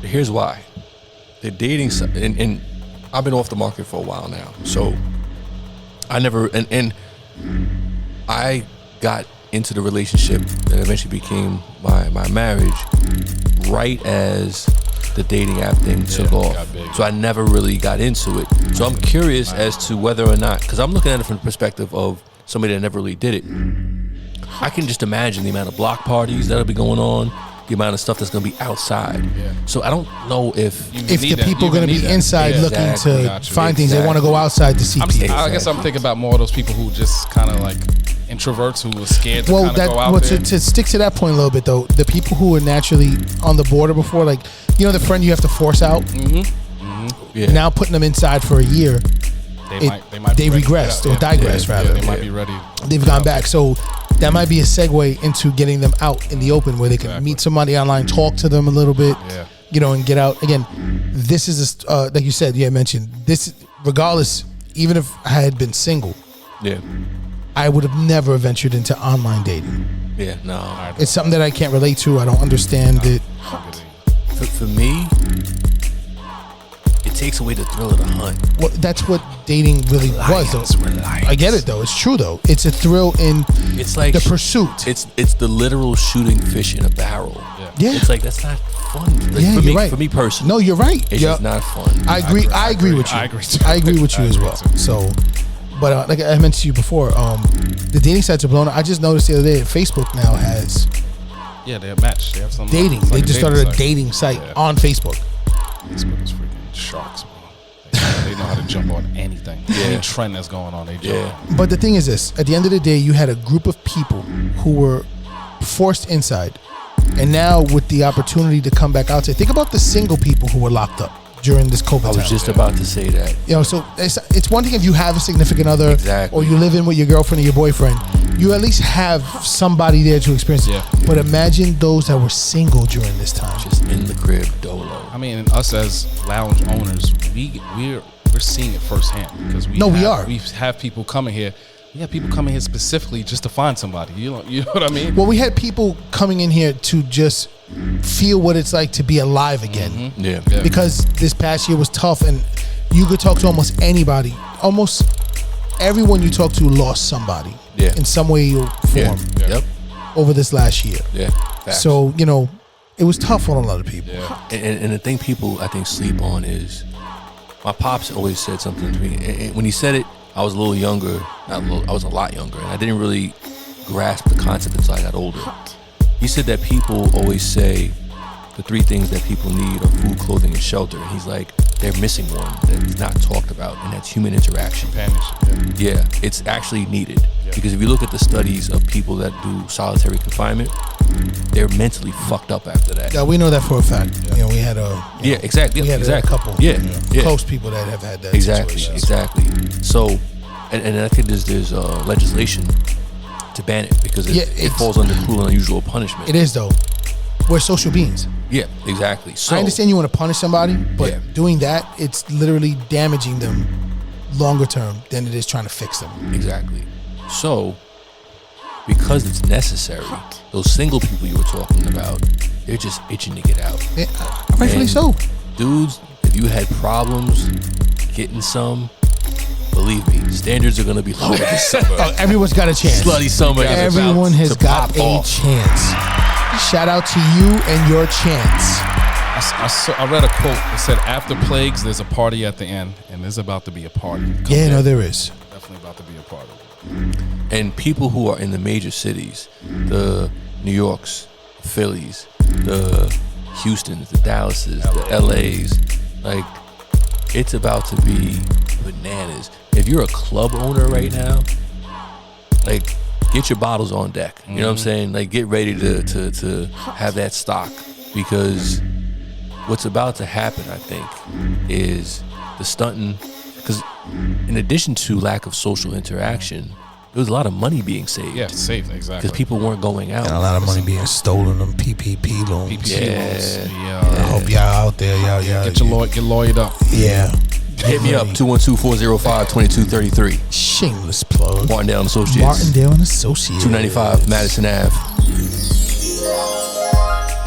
Here's why. The dating site, and I've been off the market for a while now, so I never and I got into the relationship that eventually became my marriage right as the dating app thing took off. got big. So I never really got into it. So I'm curious as to whether or not, because I'm looking at it from the perspective of somebody that never really did it. I can just imagine the amount of block parties that'll be going on, the amount of stuff that's going to be outside. Yeah. So I don't know if The people are going to be inside looking exactly. to Gotcha. find things, they want to go outside to see people. I guess I'm thinking about more of those people who just kind of like introverts who are scared to kind of go out there. To stick to that point a little bit though, the people who were naturally on the border before, like, you know, the friend you have to force out, Yeah. now putting them inside for a year, They regressed or digressed rather. They might be ready. They've gone back. So that might be a segue into getting them out in the open where they can meet somebody online, talk to them a little bit, you know, and get out. Again, this is, like you said, mentioned, this, regardless, even if I had been single, I would have never ventured into online dating. Yeah, no. It's something that I can't relate to. I don't understand it. For me, it takes away the thrill of the hunt. Well, that's what dating really was, though. I get it, though. It's true, though. It's a thrill in It's like the pursuit. It's the literal shooting fish in a barrel. Yeah. It's like that's not fun. Like, Yeah, for you're me, right. For me personally, No, you're right. it's just not fun. I agree. I agree with you. I agree too. I agree with you as well. So, but like I mentioned to you before, the dating sites are blown up. I just noticed the other day that Facebook now has Yeah, they have matched. They have some dating. it's They like just started a site. dating site Yeah. on Facebook. Facebook is freaking sharks, bro. They know how to jump on anything. Any trend that's going on, they jump on. But the thing is this: at the end of the day, you had a group of people who were forced inside, and now with the opportunity to come back outside, think about the single people who were locked up during this COVID I was time. just about to say that. You know, so it's one thing if you have a significant other, Exactly. or you live in with your girlfriend or your boyfriend, you at least have somebody there to experience it. Yeah. But imagine those that were single during this time. Just in the crib, dolo. I mean, us as lounge owners, we're seeing it firsthand because we have people coming here. We have people coming here specifically just to find somebody. You know what I mean? Well, we had people coming in here to just feel what it's like to be alive again. Yeah. Because this past year was tough, and you could talk to almost anybody. Almost everyone you talk to lost somebody in some way or form Yep. over this last year. Yeah. Facts. So, you know, it was tough on a lot of people. And the thing people I think sleep on is my pops always said something to me. And when he said it, I was a little younger. Not a little, I was a lot younger, and I didn't really grasp the concept until I got older. He said that people always say the three things that people need are food, clothing, and shelter. And he's like, they're missing one that's not talked about, and that's human interaction. Companionship. Yeah, it's actually needed. Because if you look at the studies of people that do solitary confinement, they're mentally fucked up after that. Yeah, we know that for a fact. You know, we had a Exactly. we had a couple close people that have had that situation. Exactly. So, and I think there's legislation to ban it because it falls under cruel and unusual punishment. It is though. We're social beings. Yeah, exactly. So I understand you want to punish somebody, but doing that, it's literally damaging them longer term than it is trying to fix them. Exactly. So, because it's necessary, those single people you were talking about, they're just itching to get out. Yeah, rightfully And so. Dudes, if you had problems getting some, believe me, standards are gonna be lower this summer. Everyone's got a chance. Slutty Summer is Everyone about has to got pop a off. chance. Shout out to you and your chance. I read a quote. It said, "After plagues, there's a party at the end, and there's about to be a party." Yeah, no, there is. Definitely about to be a party. And people who are in the major cities, the New Yorks, Phillies, the Houstons, the Dallases, the LAs, like, it's about to be bananas. If you're a club owner right now, like, get your bottles on deck. You know what I'm saying? Like, get ready to have that stock, because what's about to happen, I think, is the stunting. Because in addition to lack of social interaction, there was a lot of money being saved. Yeah, safe, exactly. Because people weren't going out. And a lot of money being stolen on PPP loans. PPP Yeah. loans. I hope y'all out there, y'all. Get lawyered up. Yeah. Hit me up, 212-405-2233. Shameless plug. Martindale and Associates. Martindale and Associates. 295 Madison Ave.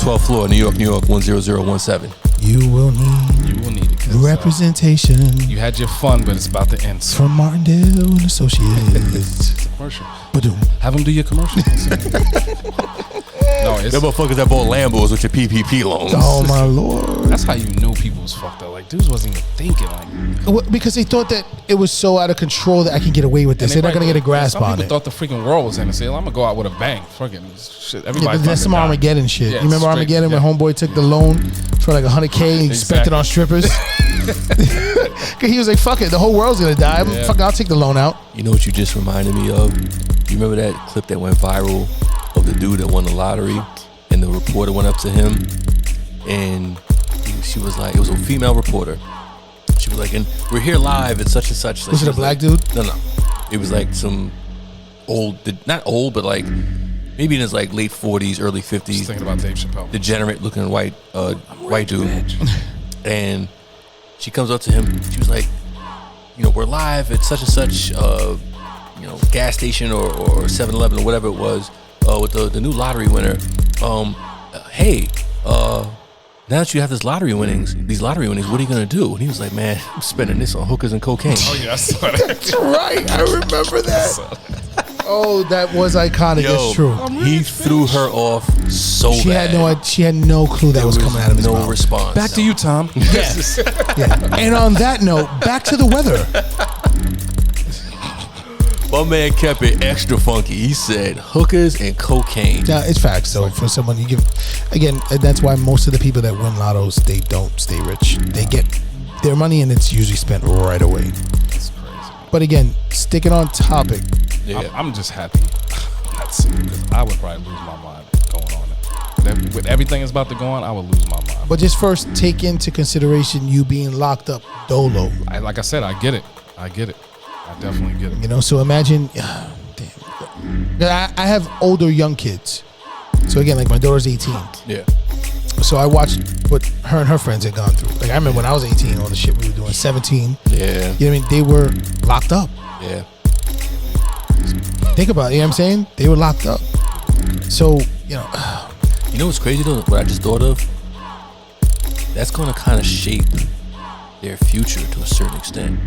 12th floor, New York, 10017. You will need it. 'Cause, representation you had your fun, but it's about to end soon. from Martindale and Associates. Commercial. Ba-doom. Have them do your commercial. No, it's Them motherfuckers that bought Lambos with your PPP loans. Oh my lord! that's how you know people was fucked up. Like, dudes wasn't even thinking. Like, Well, because they thought that it was so out of control that I can get away with this. They're not gonna get a grasp some on people it. thought the freaking world was in it. Say, I'm gonna go out with a bang. Fucking shit. Yeah, Everybody. but that's some fucking died. Armageddon shit. Yeah, you remember straight- Armageddon yeah. when Homeboy took the loan for like $100K and he spent it on strippers? He was like, "Fuck it, the whole world's gonna die. Yeah. Fuck, I'll take the loan out." You know what you just reminded me of? You remember that clip that went viral of the dude that won the lottery, and the reporter went up to him, and she was like, it was a female reporter. She was like, and we're here live at such and such. Like, Was it she a black like, dude? No. It was like some old, not old, but like maybe in his like late 40s, early Just 50s, thinking about Dave Chappelle. degenerate looking white dude. And she comes up to him. She was like, you know, we're live at such and such, you know, gas station or 7-Eleven or whatever it was, with the new lottery winner. Hey, now that you have these lottery winnings, what are you gonna do? And he was like, man, I'm spending this on hookers and cocaine. Oh yeah, I saw that. That's right. I remember that. Oh, that was iconic. It's true. He threw her off so She bad. had no clue that was coming out of his no mouth. response. Back to you, Tom. Yeah. And on that note, back to the weather. My man kept it extra funky. He said hookers and cocaine. Yeah, it's facts. So for someone you give, again, that's why most of the people that win lottos, they don't stay rich. They get their money and it's usually spent right away. That's crazy. But again, sticking on topic, Yeah. I'm just happy. Not seeing it, 'cause I would probably lose my mind going on it. With everything that's about to go on, I would lose my mind. but just first take into consideration you being locked up dolo. Like I said, I get it. I definitely get it. You know, so imagine, damn. I have older young kids. So again, like my daughter's 18. Yeah. So I watched what her and her friends had gone through. Like I remember when I was 18, all the shit we were doing, 17. Yeah. You know what I mean? They were locked up. Yeah. Think about it, you know what I'm saying? They were locked up. So, you know, You know what's crazy though? What I just thought of? That's going to kind of shape their future to a certain extent.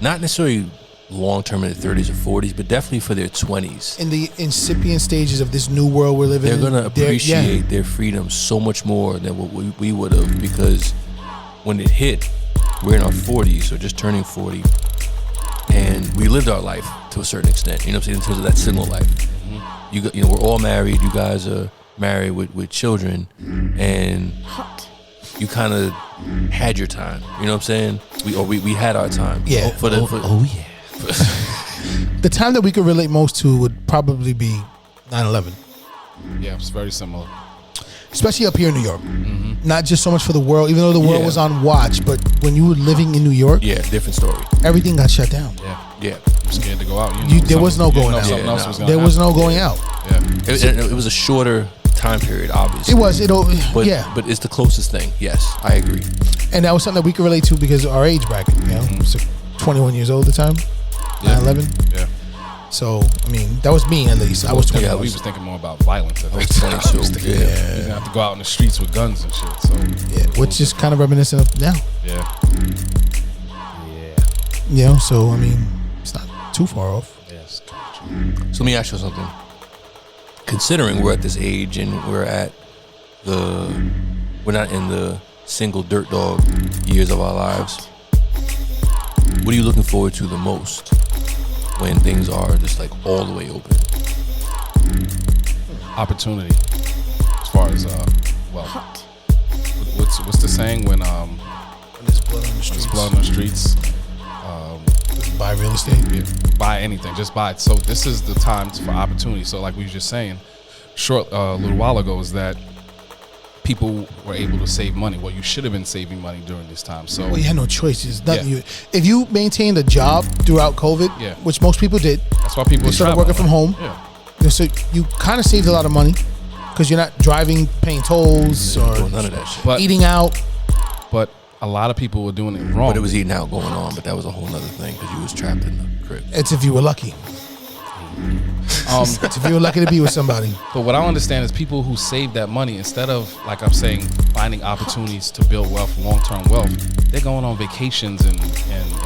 Not necessarily long term in their 30s or 40s, but definitely for their 20s. in the incipient stages of this new world we're living They're in. going to appreciate their freedom so much more than what we would have, because when it hit, we're in our 40s or just turning 40, and we lived our life to a certain extent, you know what I'm saying, in terms of that single life. You know, we're all married. You guys are married with children, and you kind of had your time. You know what I'm saying? We had our time. Yeah. Yeah. The time that we could relate most to would probably be 9/11. Yeah, it's very similar. Especially up here in New York. Not just so much for the world, even though the world Yeah. was on watch, but when you were living in New York, Yeah, different story. everything got shut down. Yeah. Yeah. I'm scared to go out. There was no going out. Something Yeah, else no. was gonna There was happen. no going out. Yeah. It was a shorter time period, obviously. It was, But, yeah. but it's the closest thing. Yes, I agree. And that was something that we could relate to because of our age bracket, you know? So 21 years old at the time, 9/11. Yeah. So, I mean, that was me at least. I was 20. We was thinking more about violence at that time. 22. You're gonna have to go out in the streets with guns and shit. So which is kind of reminiscent of now. Yeah. You know, so I mean, it's not too far off. Yes. So let me ask you something. Considering we're at this age and we're not in the single dirt dog years of our lives, what are you looking forward to the most when things are just like all the way open? Opportunity, as far as what's the saying when There's blood on the there's streets. blood on the streets? Buy real estate. Buy anything, just buy it. So this is the time for opportunity. So like we were just saying, a little while ago, is that people were able to save money. Well, you should have been saving money during this time. So Well, you had no choice. There's nothing. Yeah. If you maintained a job throughout COVID, Yeah. which most people did, that's why people they started working from home. Yeah. So you kind of saved a lot of money because you're not driving, paying tolls, or Doing none of that shit. But eating out. but a lot of people were doing it wrong. But it was eating out going on, but that was a whole nother thing because you was trapped in the crib. It's if you were lucky. It's if you were lucky to be with somebody. But what I understand is people who save that money, instead of, like I'm saying, finding opportunities to build wealth, long-term wealth, they're going on vacations and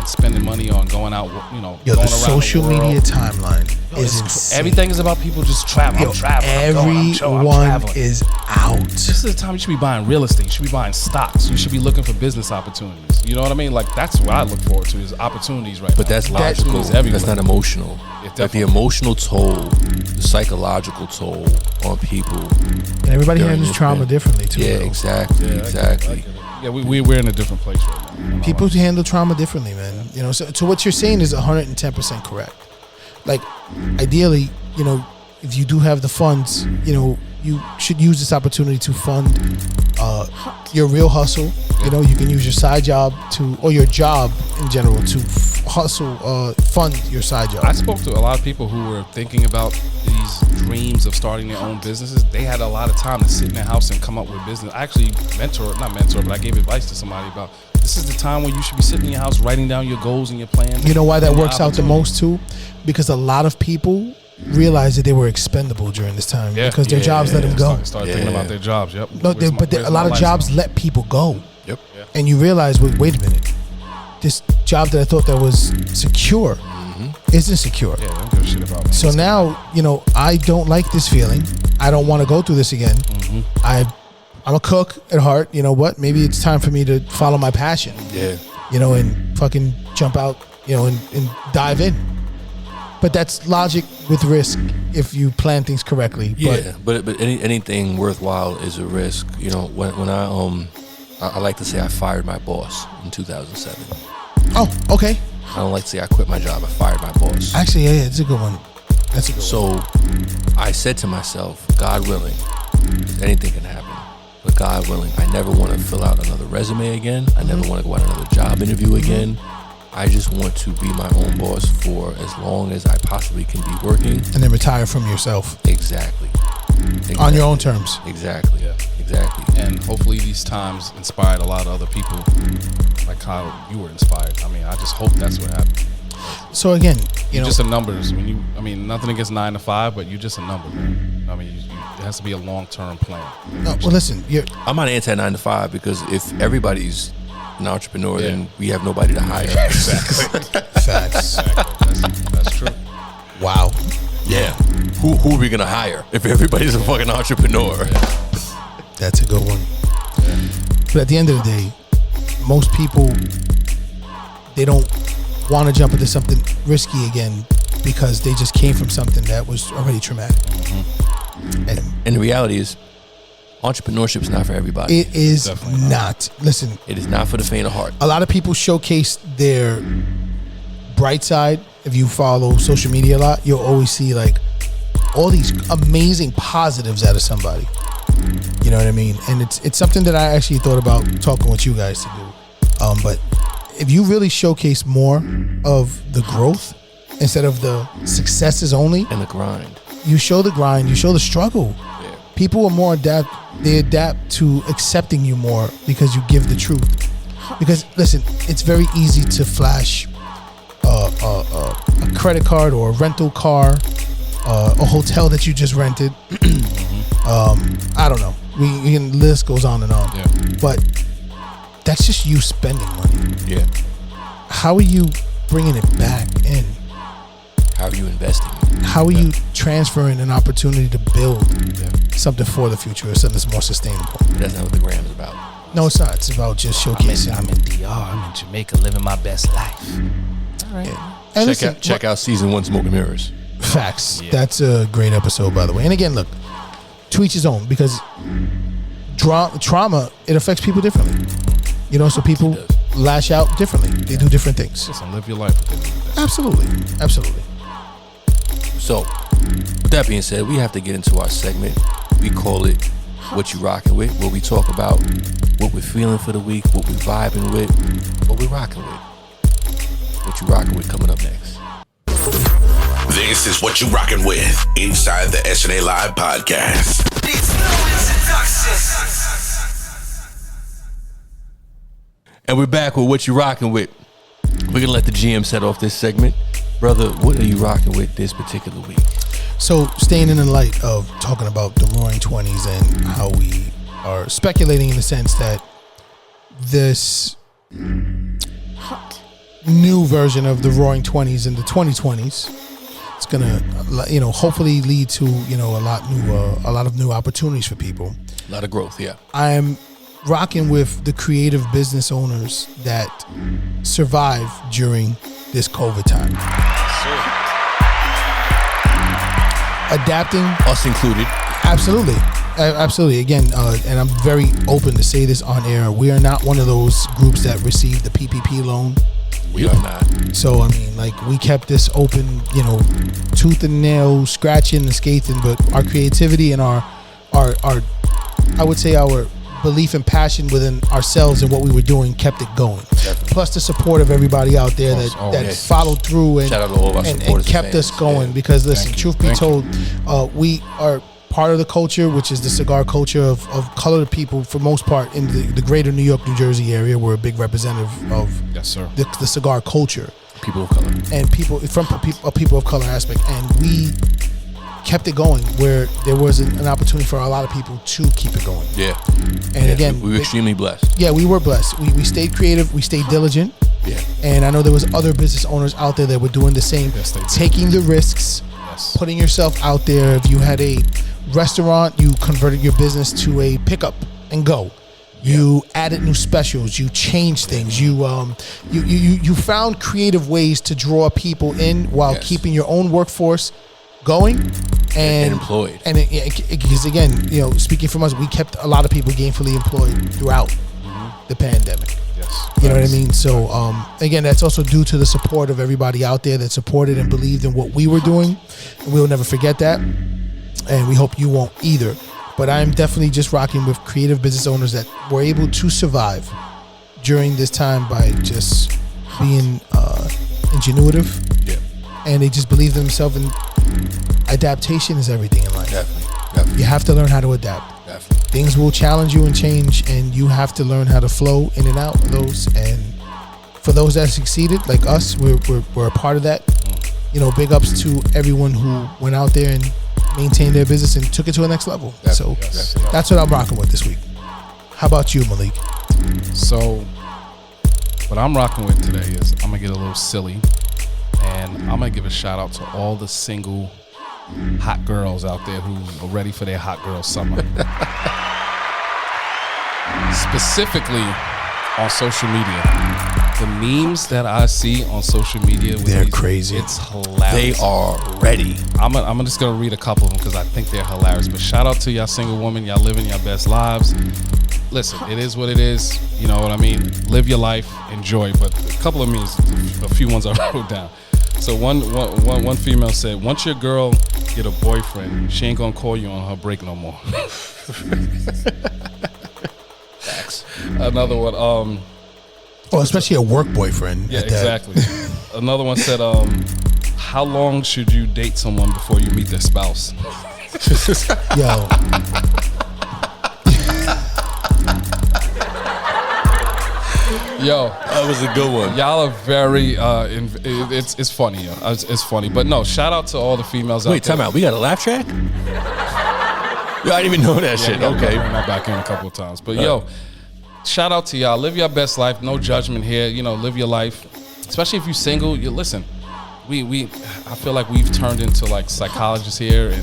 spending money on going out, Yo, going the around social the world. media timeline Yo, is it's insane. everything is about people just traveling. Yo, I'm traveling. I'm everyone traveling. is out. This is the time you should be buying real estate. You should be buying stocks. You should be looking for business opportunities. You know what I mean? Like, that's what I look forward to, is opportunities right But now. that's logical. Opportunities everywhere. That's not emotional. It Like the definitely- emotional toll, the psychological toll on people. And everybody during handles this trauma thing. differently too. Yeah, though. exactly. Yeah, I exactly. get it. Yeah, we're in a different place right now. People handle trauma differently, man. You know, so what you're saying is 110% correct. Like, ideally, you know, if you do have the funds, you know, you should use this opportunity to fund your real hustle. You know, you can use your side job or your job in general to fund your side job. I spoke to a lot of people who were thinking about these dreams of starting their own businesses. They had a lot of time to sit in their house and come up with business. I actually but I gave advice to somebody about, this is the time where you should be sitting in your house writing down your goals and your plans. You know why that and your works out the most too? Because a lot of people realized that they were expendable during this time because their jobs let them go. Start thinking about their jobs. Yep. No, a lot of jobs let people go. Yep. And you realize, wait a minute, this job that I thought that was secure isn't secure. Yeah, I don't give a shit about. So now, you know, I don't like this feeling. I don't want to go through this again. I'm a cook at heart. You know what? Maybe it's time for me to follow my passion. Yeah. You know, and fucking jump out, you know, and dive in. But that's logic with risk if you plan things correctly. Yeah, but anything worthwhile is a risk. You know, when I like to say I fired my boss in 2007. Oh, okay. I don't like to say I quit my job. I fired my boss. Actually, yeah, it's a good one. That's a good one. So I said to myself, God willing, anything can happen. But God willing, I never want to fill out another resume again. I never want to go out another job interview again. I just want to be my own boss for as long as I possibly can be working. And then retire from yourself. Exactly. On your own terms. Exactly. Yeah. Exactly. And hopefully these times inspired a lot of other people, like how you were inspired. I mean, I just hope that's what happened. So again, you You're know, just a numbers. Nothing against 9 to 5, but you're just a number, man. I mean, it has to be a long-term plan. no, well, listen, I'm not anti 9 to 5 because if everybody's an entrepreneur, then we have nobody to hire. Exactly. facts. That's true. Wow. Yeah. Who are we gonna hire if everybody's a fucking entrepreneur? That's a good one. But at the end of the day, most people, they don't want to jump into something risky again because they just came from something that was already traumatic. And the reality is, entrepreneurship is not for everybody. It is Definitely not. Listen, It is not for the faint of heart. a lot of people showcase their bright side. If you follow social media a lot, you'll always see like all these amazing positives out of somebody. You know what I mean? And it's something that I actually thought about talking with you guys to do. But if you really showcase more of the growth instead of the successes only, And the grind. you show the grind, you show the struggle. Yeah. People are more they adapt to accepting you more because you give the truth. Because listen, it's very easy to flash a credit card or a rental car, a hotel that you just rented. I don't know. The list goes on and on. Yeah. But that's just you spending money. Yeah. How are you bringing it back in? How are you investing? How are you transferring an opportunity to build something for the future or something that's more sustainable? That's not what the gram's about. No, it's not. It's about just showcasing. I'm in DR. I'm in Jamaica living my best life. All right. Yeah. And listen, Check out season 1, Smoke and Mirrors. Facts. That's a great episode, by the way. And again, look, to each his own, because trauma, it affects people differently. You know, so people lash out differently. They do different things. Listen, live your life. Absolutely. Absolutely. So, with that being said, we have to get into our segment. We call it What You Rockin' With, where we talk about what we're feeling for the week, what we're vibing with, what we're rocking with. What You Rockin' With coming up next. This is What You Rockin' With inside the SNA Live podcast. And we're back with What You Rockin' With. We're going to let the GM set off this segment. Brother, what are you rocking with this particular week? So, staying in the light of talking about the Roaring Twenties and how we are speculating in the sense that this new version of the Roaring Twenties in the 2020s, it's gonna, hopefully lead to a lot of new opportunities for people. A lot of growth, yeah. I'm rocking with the creative business owners that survive during this COVID time. Adapting, Us included. absolutely. Absolutely. Again, and I'm very open to say this on air. We are not one of those groups that received the PPP loan. We are not. So, I mean, like, we kept this open, tooth and nail, scratching and skating, but our creativity and our I would say our belief and passion within ourselves and what we were doing kept it going. Definitely. Plus the support of everybody out there that followed through and, Shout out to all of our and supporters kept and us fans. going. Yeah. Because listen, Thank you. truth be Thank told, we are part of the culture, which is the cigar culture of colored people, for most part, in the greater New York, New Jersey area. We're a big representative of Yes, sir. the cigar culture People of color. and people from a people of color aspect, and we kept it going where there was an opportunity for a lot of people to keep it going. Yeah. And again, we were extremely blessed. yeah, we were blessed. We stayed creative, we stayed diligent, Yeah. and I know there was other business owners out there that were doing the same, Yes, they did. taking the risks, Yes. putting yourself out there. If you had a restaurant, you converted your business to a pickup and go. You added new specials. You changed things. You found creative ways to draw people in while Yes. keeping your own workforce going and employed. And because again, speaking from us, we kept a lot of people gainfully employed throughout the pandemic. Yes. You know what I mean? So again, that's also due to the support of everybody out there that supported and believed in what we were doing. And we'll never forget that. And we hope you won't either. But I'm definitely just rocking with creative business owners that were able to survive during this time by just being ingenuitive. Yeah. And they just believe in themselves, and adaptation is everything in life. Definitely. You have to learn how to adapt. Definitely. Things will challenge you and change, and you have to learn how to flow in and out of those. And for those that succeeded, like us, we're a part of that. Big ups to everyone who went out there and maintained their business and took it to the next level. So that's what I'm rocking with this week. How about you, Malik? So, what I'm rocking with today is I'm gonna get a little silly, and I'm gonna give a shout out to all the single hot girls out there who are ready for their hot girl summer. Specifically on social media. The memes that I see on social media, They're crazy. It's hilarious. They are ready. I'm just gonna read a couple of them because I think they're hilarious. But shout out to y'all single women, y'all living your best lives. Listen, it is what it is. You know what I mean? Live your life, enjoy. But a couple of memes, a few ones I wrote down. So one female said, once your girl get a boyfriend, she ain't gonna call you on her break no more. Facts. Another one, Especially a work boyfriend. yeah, at that. exactly. Another one said, how long should you date someone before you meet their spouse? Yo. Yo, That was a good one. y'all are very. It's funny. Yo. It's funny, but no. Shout out to all the females. Wait, out there. time out. We got a laugh track? Yo, I didn't even know that shit. Yeah, Okay. bring that back in a couple of times. But yo, shout out to y'all. Live your best life. No judgment here. You know, live your life. Especially if you're single. You listen. I feel like we've turned into like psychologists here, and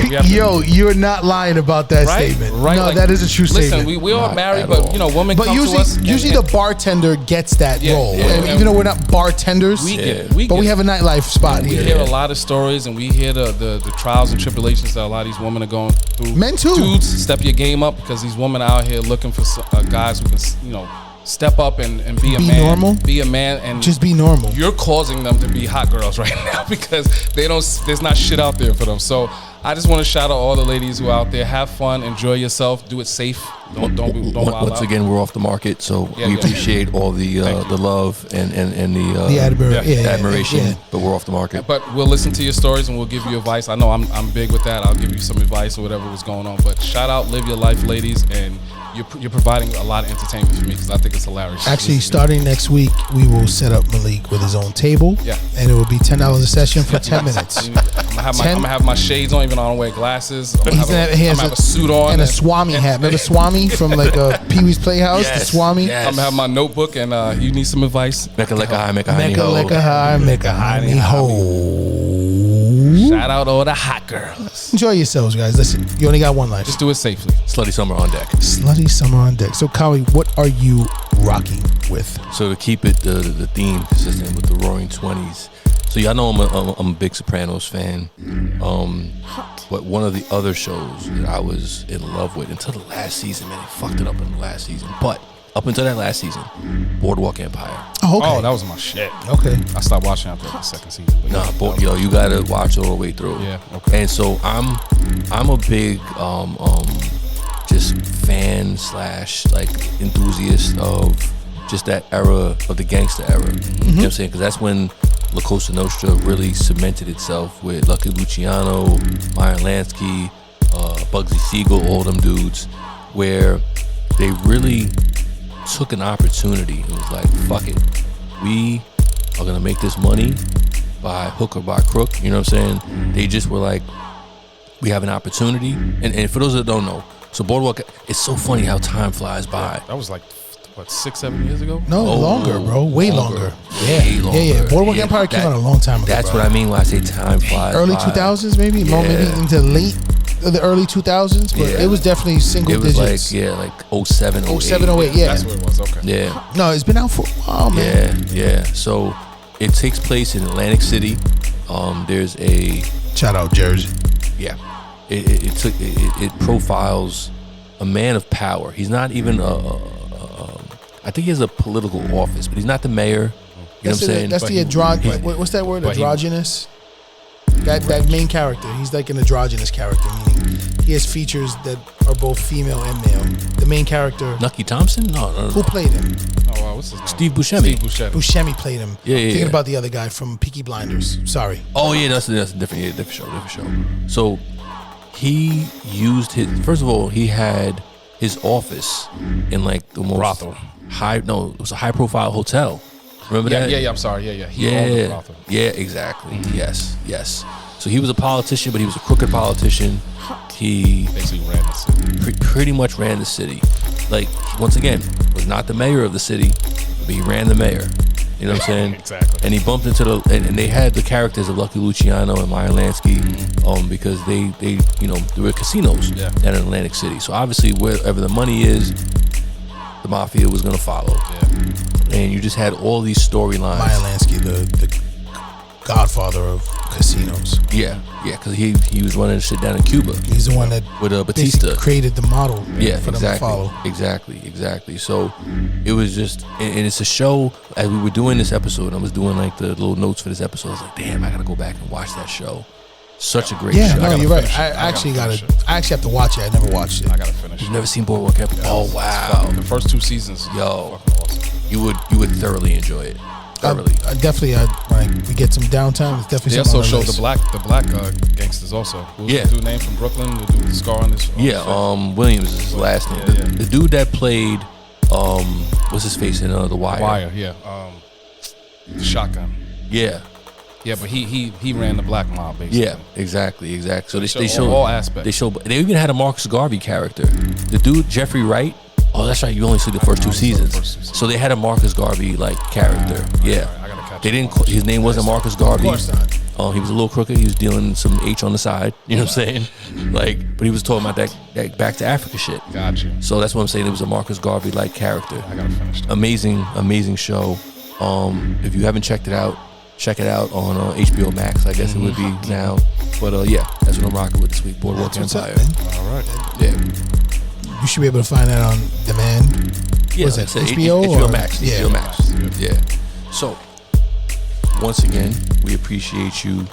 we have to, Yo, you're not lying about that right, statement. right. No, like, that is a true statement. Listen, we all Not married, at but all. you know, women But come usually, to us. usually the bartender gets that role. yeah, And yeah. even though we're not bartenders, we get, but we have a nightlife spot we here. hear a lot of stories, and we hear the trials and tribulations that a lot of these women are going through. Men too. Dudes, step your game up, because these women out here looking for guys who can, step up and be a Be man. normal? Be a man and Just be normal. You're causing them to be hot girls right now because there's not shit out there for them. So I just want to shout out all the ladies who are out there. Have fun, enjoy yourself, do it safe. Don't wild Once out. again, we're off the market, so Yeah, we yeah. appreciate all the love and The admiration, yeah. but we're off the market. But we'll listen to your stories and we'll give you advice. I know I'm big with that. I'll give you some advice or whatever was going on. But shout out, live your life, ladies, and you're providing a lot of entertainment for me because I think it's hilarious. Actually, starting next week, we will set up Malik with his own table. Yeah. And it will be $10 a session for 10 minutes. I'm gonna have my shades on, even though I don't wear glasses. I'm He's gonna he have has a suit on and a Swami hat. Remember Swami from like Pee-wee's Playhouse? Yes, The Swami? yes. I'm gonna have my notebook, and you need some advice. Mecca like a high, Mecca high, Mecca like a high, Mecca honey ho. Shout out all the hot girls. Enjoy yourselves, guys. Listen, you only got one life. Just do it safely. Slutty Summer on deck. Slutty Summer on deck. So, Kawi, what are you rocking with? So to keep it the theme consistent with the Roaring Twenties. So y'all know I'm a big Sopranos fan. But one of the other shows that I was in love with until the last season, man, they fucked it up in the last season. But up until that last season, Boardwalk Empire. Oh, okay. Oh, that was my shit. Okay. I stopped watching after the second season. But Nah, yo, you gotta watch it all the way through. Yeah, okay. And so I'm a big just fan / like enthusiast of just that era of the gangster era. You know what I'm saying? Because that's when La Cosa Nostra really cemented itself with Lucky Luciano, Meyer Lansky, Bugsy Siegel, all them dudes, where they really took an opportunity and was like, fuck it. We are gonna make this money by hook or by crook. You know what I'm saying? They just were like, we have an opportunity. And for those that don't know, so Boardwalk, it's so funny how time flies by. That was like, what, 6-7 years ago? No, longer, bro. Way longer. Way longer. Yeah. Boardwalk Yeah, Empire came out a long time ago. That's bro. what I mean when I say time flies Early by. 2000s, maybe? More Yeah. maybe into the early 2000s, but Yeah. it was definitely single It was digits. like 07, 08. 07, 08, yeah. That's what it was. Okay. Yeah, No, it's been out for a while, man. yeah. So it takes place in Atlantic City. There's a Shout out Jersey. yeah. It profiles a man of power. He's not even I think he has a political office, but he's not the mayor. You know what I'm saying? That's But the he- androgynous. What's that word? but he- Androgynous. That main character. He's like an androgynous character, meaning he has features that are both female and male. The main character. Nucky Thompson? No. Who played him? Oh, wow, what's his name? Steve Buscemi. Steve Buscemi. Buscemi played him. Yeah. Thinking about the other guy from Peaky Blinders. Sorry. Oh yeah, that's a different show. So he used his, first of all, he had his office in like the most Brothel. it was a high profile hotel. Remember that? Yeah. I'm sorry. Yeah. He owned the brothel. Yeah, exactly. Yes. So he was a politician, but he was a crooked politician. He Basically ran the city. pretty much ran the city. Like, once again, was not the mayor of the city, but he ran the mayor. You know what I'm saying? Exactly. And he bumped into and they had the characters of Lucky Luciano and Meyer Lansky, because they there were casinos down in Atlantic City. So obviously, wherever the money is, the mafia was gonna follow. Yeah. And you just had all these storylines. Meyer Lansky, the godfather of casinos. Yeah, because he was running shit down in Cuba He's the one that with basically Batista. created the model for them to follow. Exactly. So it was just, and it's a show. As we were doing this episode, I was doing like the little notes for this episode. I was like, damn, I gotta go back and watch that show. Such a great Yeah, show. no, gotta you're right. finish it. I I actually gotta got finish to. I actually have to watch it. I never watched it. I gotta finish. You've never seen Boardwalk Empire? Oh wow, The first 2 seasons. Yo. Fucking awesome. you would thoroughly enjoy it. Thoroughly. I definitely. When we get some downtime, it's definitely They something also on showed list. the black gangsters also. Who's Yeah. the dude name from Brooklyn? The dude with the scar on his face? Williams is his last name. Yeah. The dude that played what's his face in The Wire? Wire, yeah. Shotgun. Yeah. Yeah, but he ran the black mob basically. Yeah, exactly. So they show showed all aspects. They even had a Marcus Garvey character. The dude Jeffrey Wright. Oh, that's right. You only see the first two seasons. So they had a Marcus Garvey like character. Yeah. I gotta catch They up didn't. His name wasn't Marcus Garvey. Of course not. He was a little crooked. He was dealing some H on the side. You know what I'm saying? But he was talking about that Back to Africa shit. Gotcha. So that's what I'm saying. It was a Marcus Garvey like character. I gotta finish that. Amazing show. If you haven't checked it out, check it out on HBO Max. I guess it would be now. But yeah, that's what I'm rocking with this week. Boardwalk That's Empire. what's up, man. All right. Yeah. You should be able to find that on demand. Yeah, What's like that, I said, HBO HBO or- Max. Yeah. HBO Max. Yeah. So, once again, we appreciate you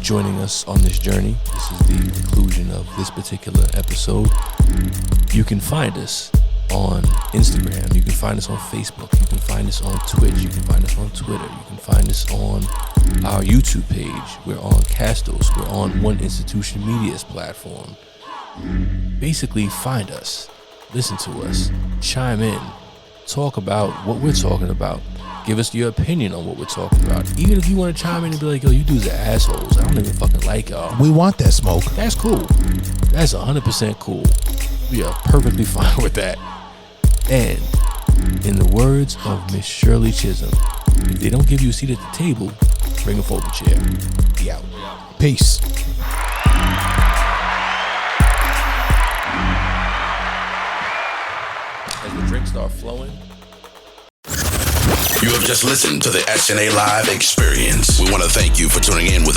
joining us on this journey. This is the conclusion of this particular episode. You can find us on Instagram. You can find us on Facebook. You can find us on Twitch. You can find us on Twitter. You can find us on our YouTube page. We're on Castos. We're on One Institution Media's platform. Basically, find us, listen to us, chime in, talk about what we're talking about. Give us your opinion on what we're talking about. Even if you want to chime in and be like, yo, you dudes are assholes. I don't even fucking like y'all. We want that smoke. That's cool. That's 100% cool. We are perfectly fine with that. And in the words of Miss Shirley Chisholm, if they don't give you a seat at the table, bring a folding chair. Be out. Peace. As the drinks start flowing. You have just listened to the SNA Live Experience. We want to thank you for tuning in with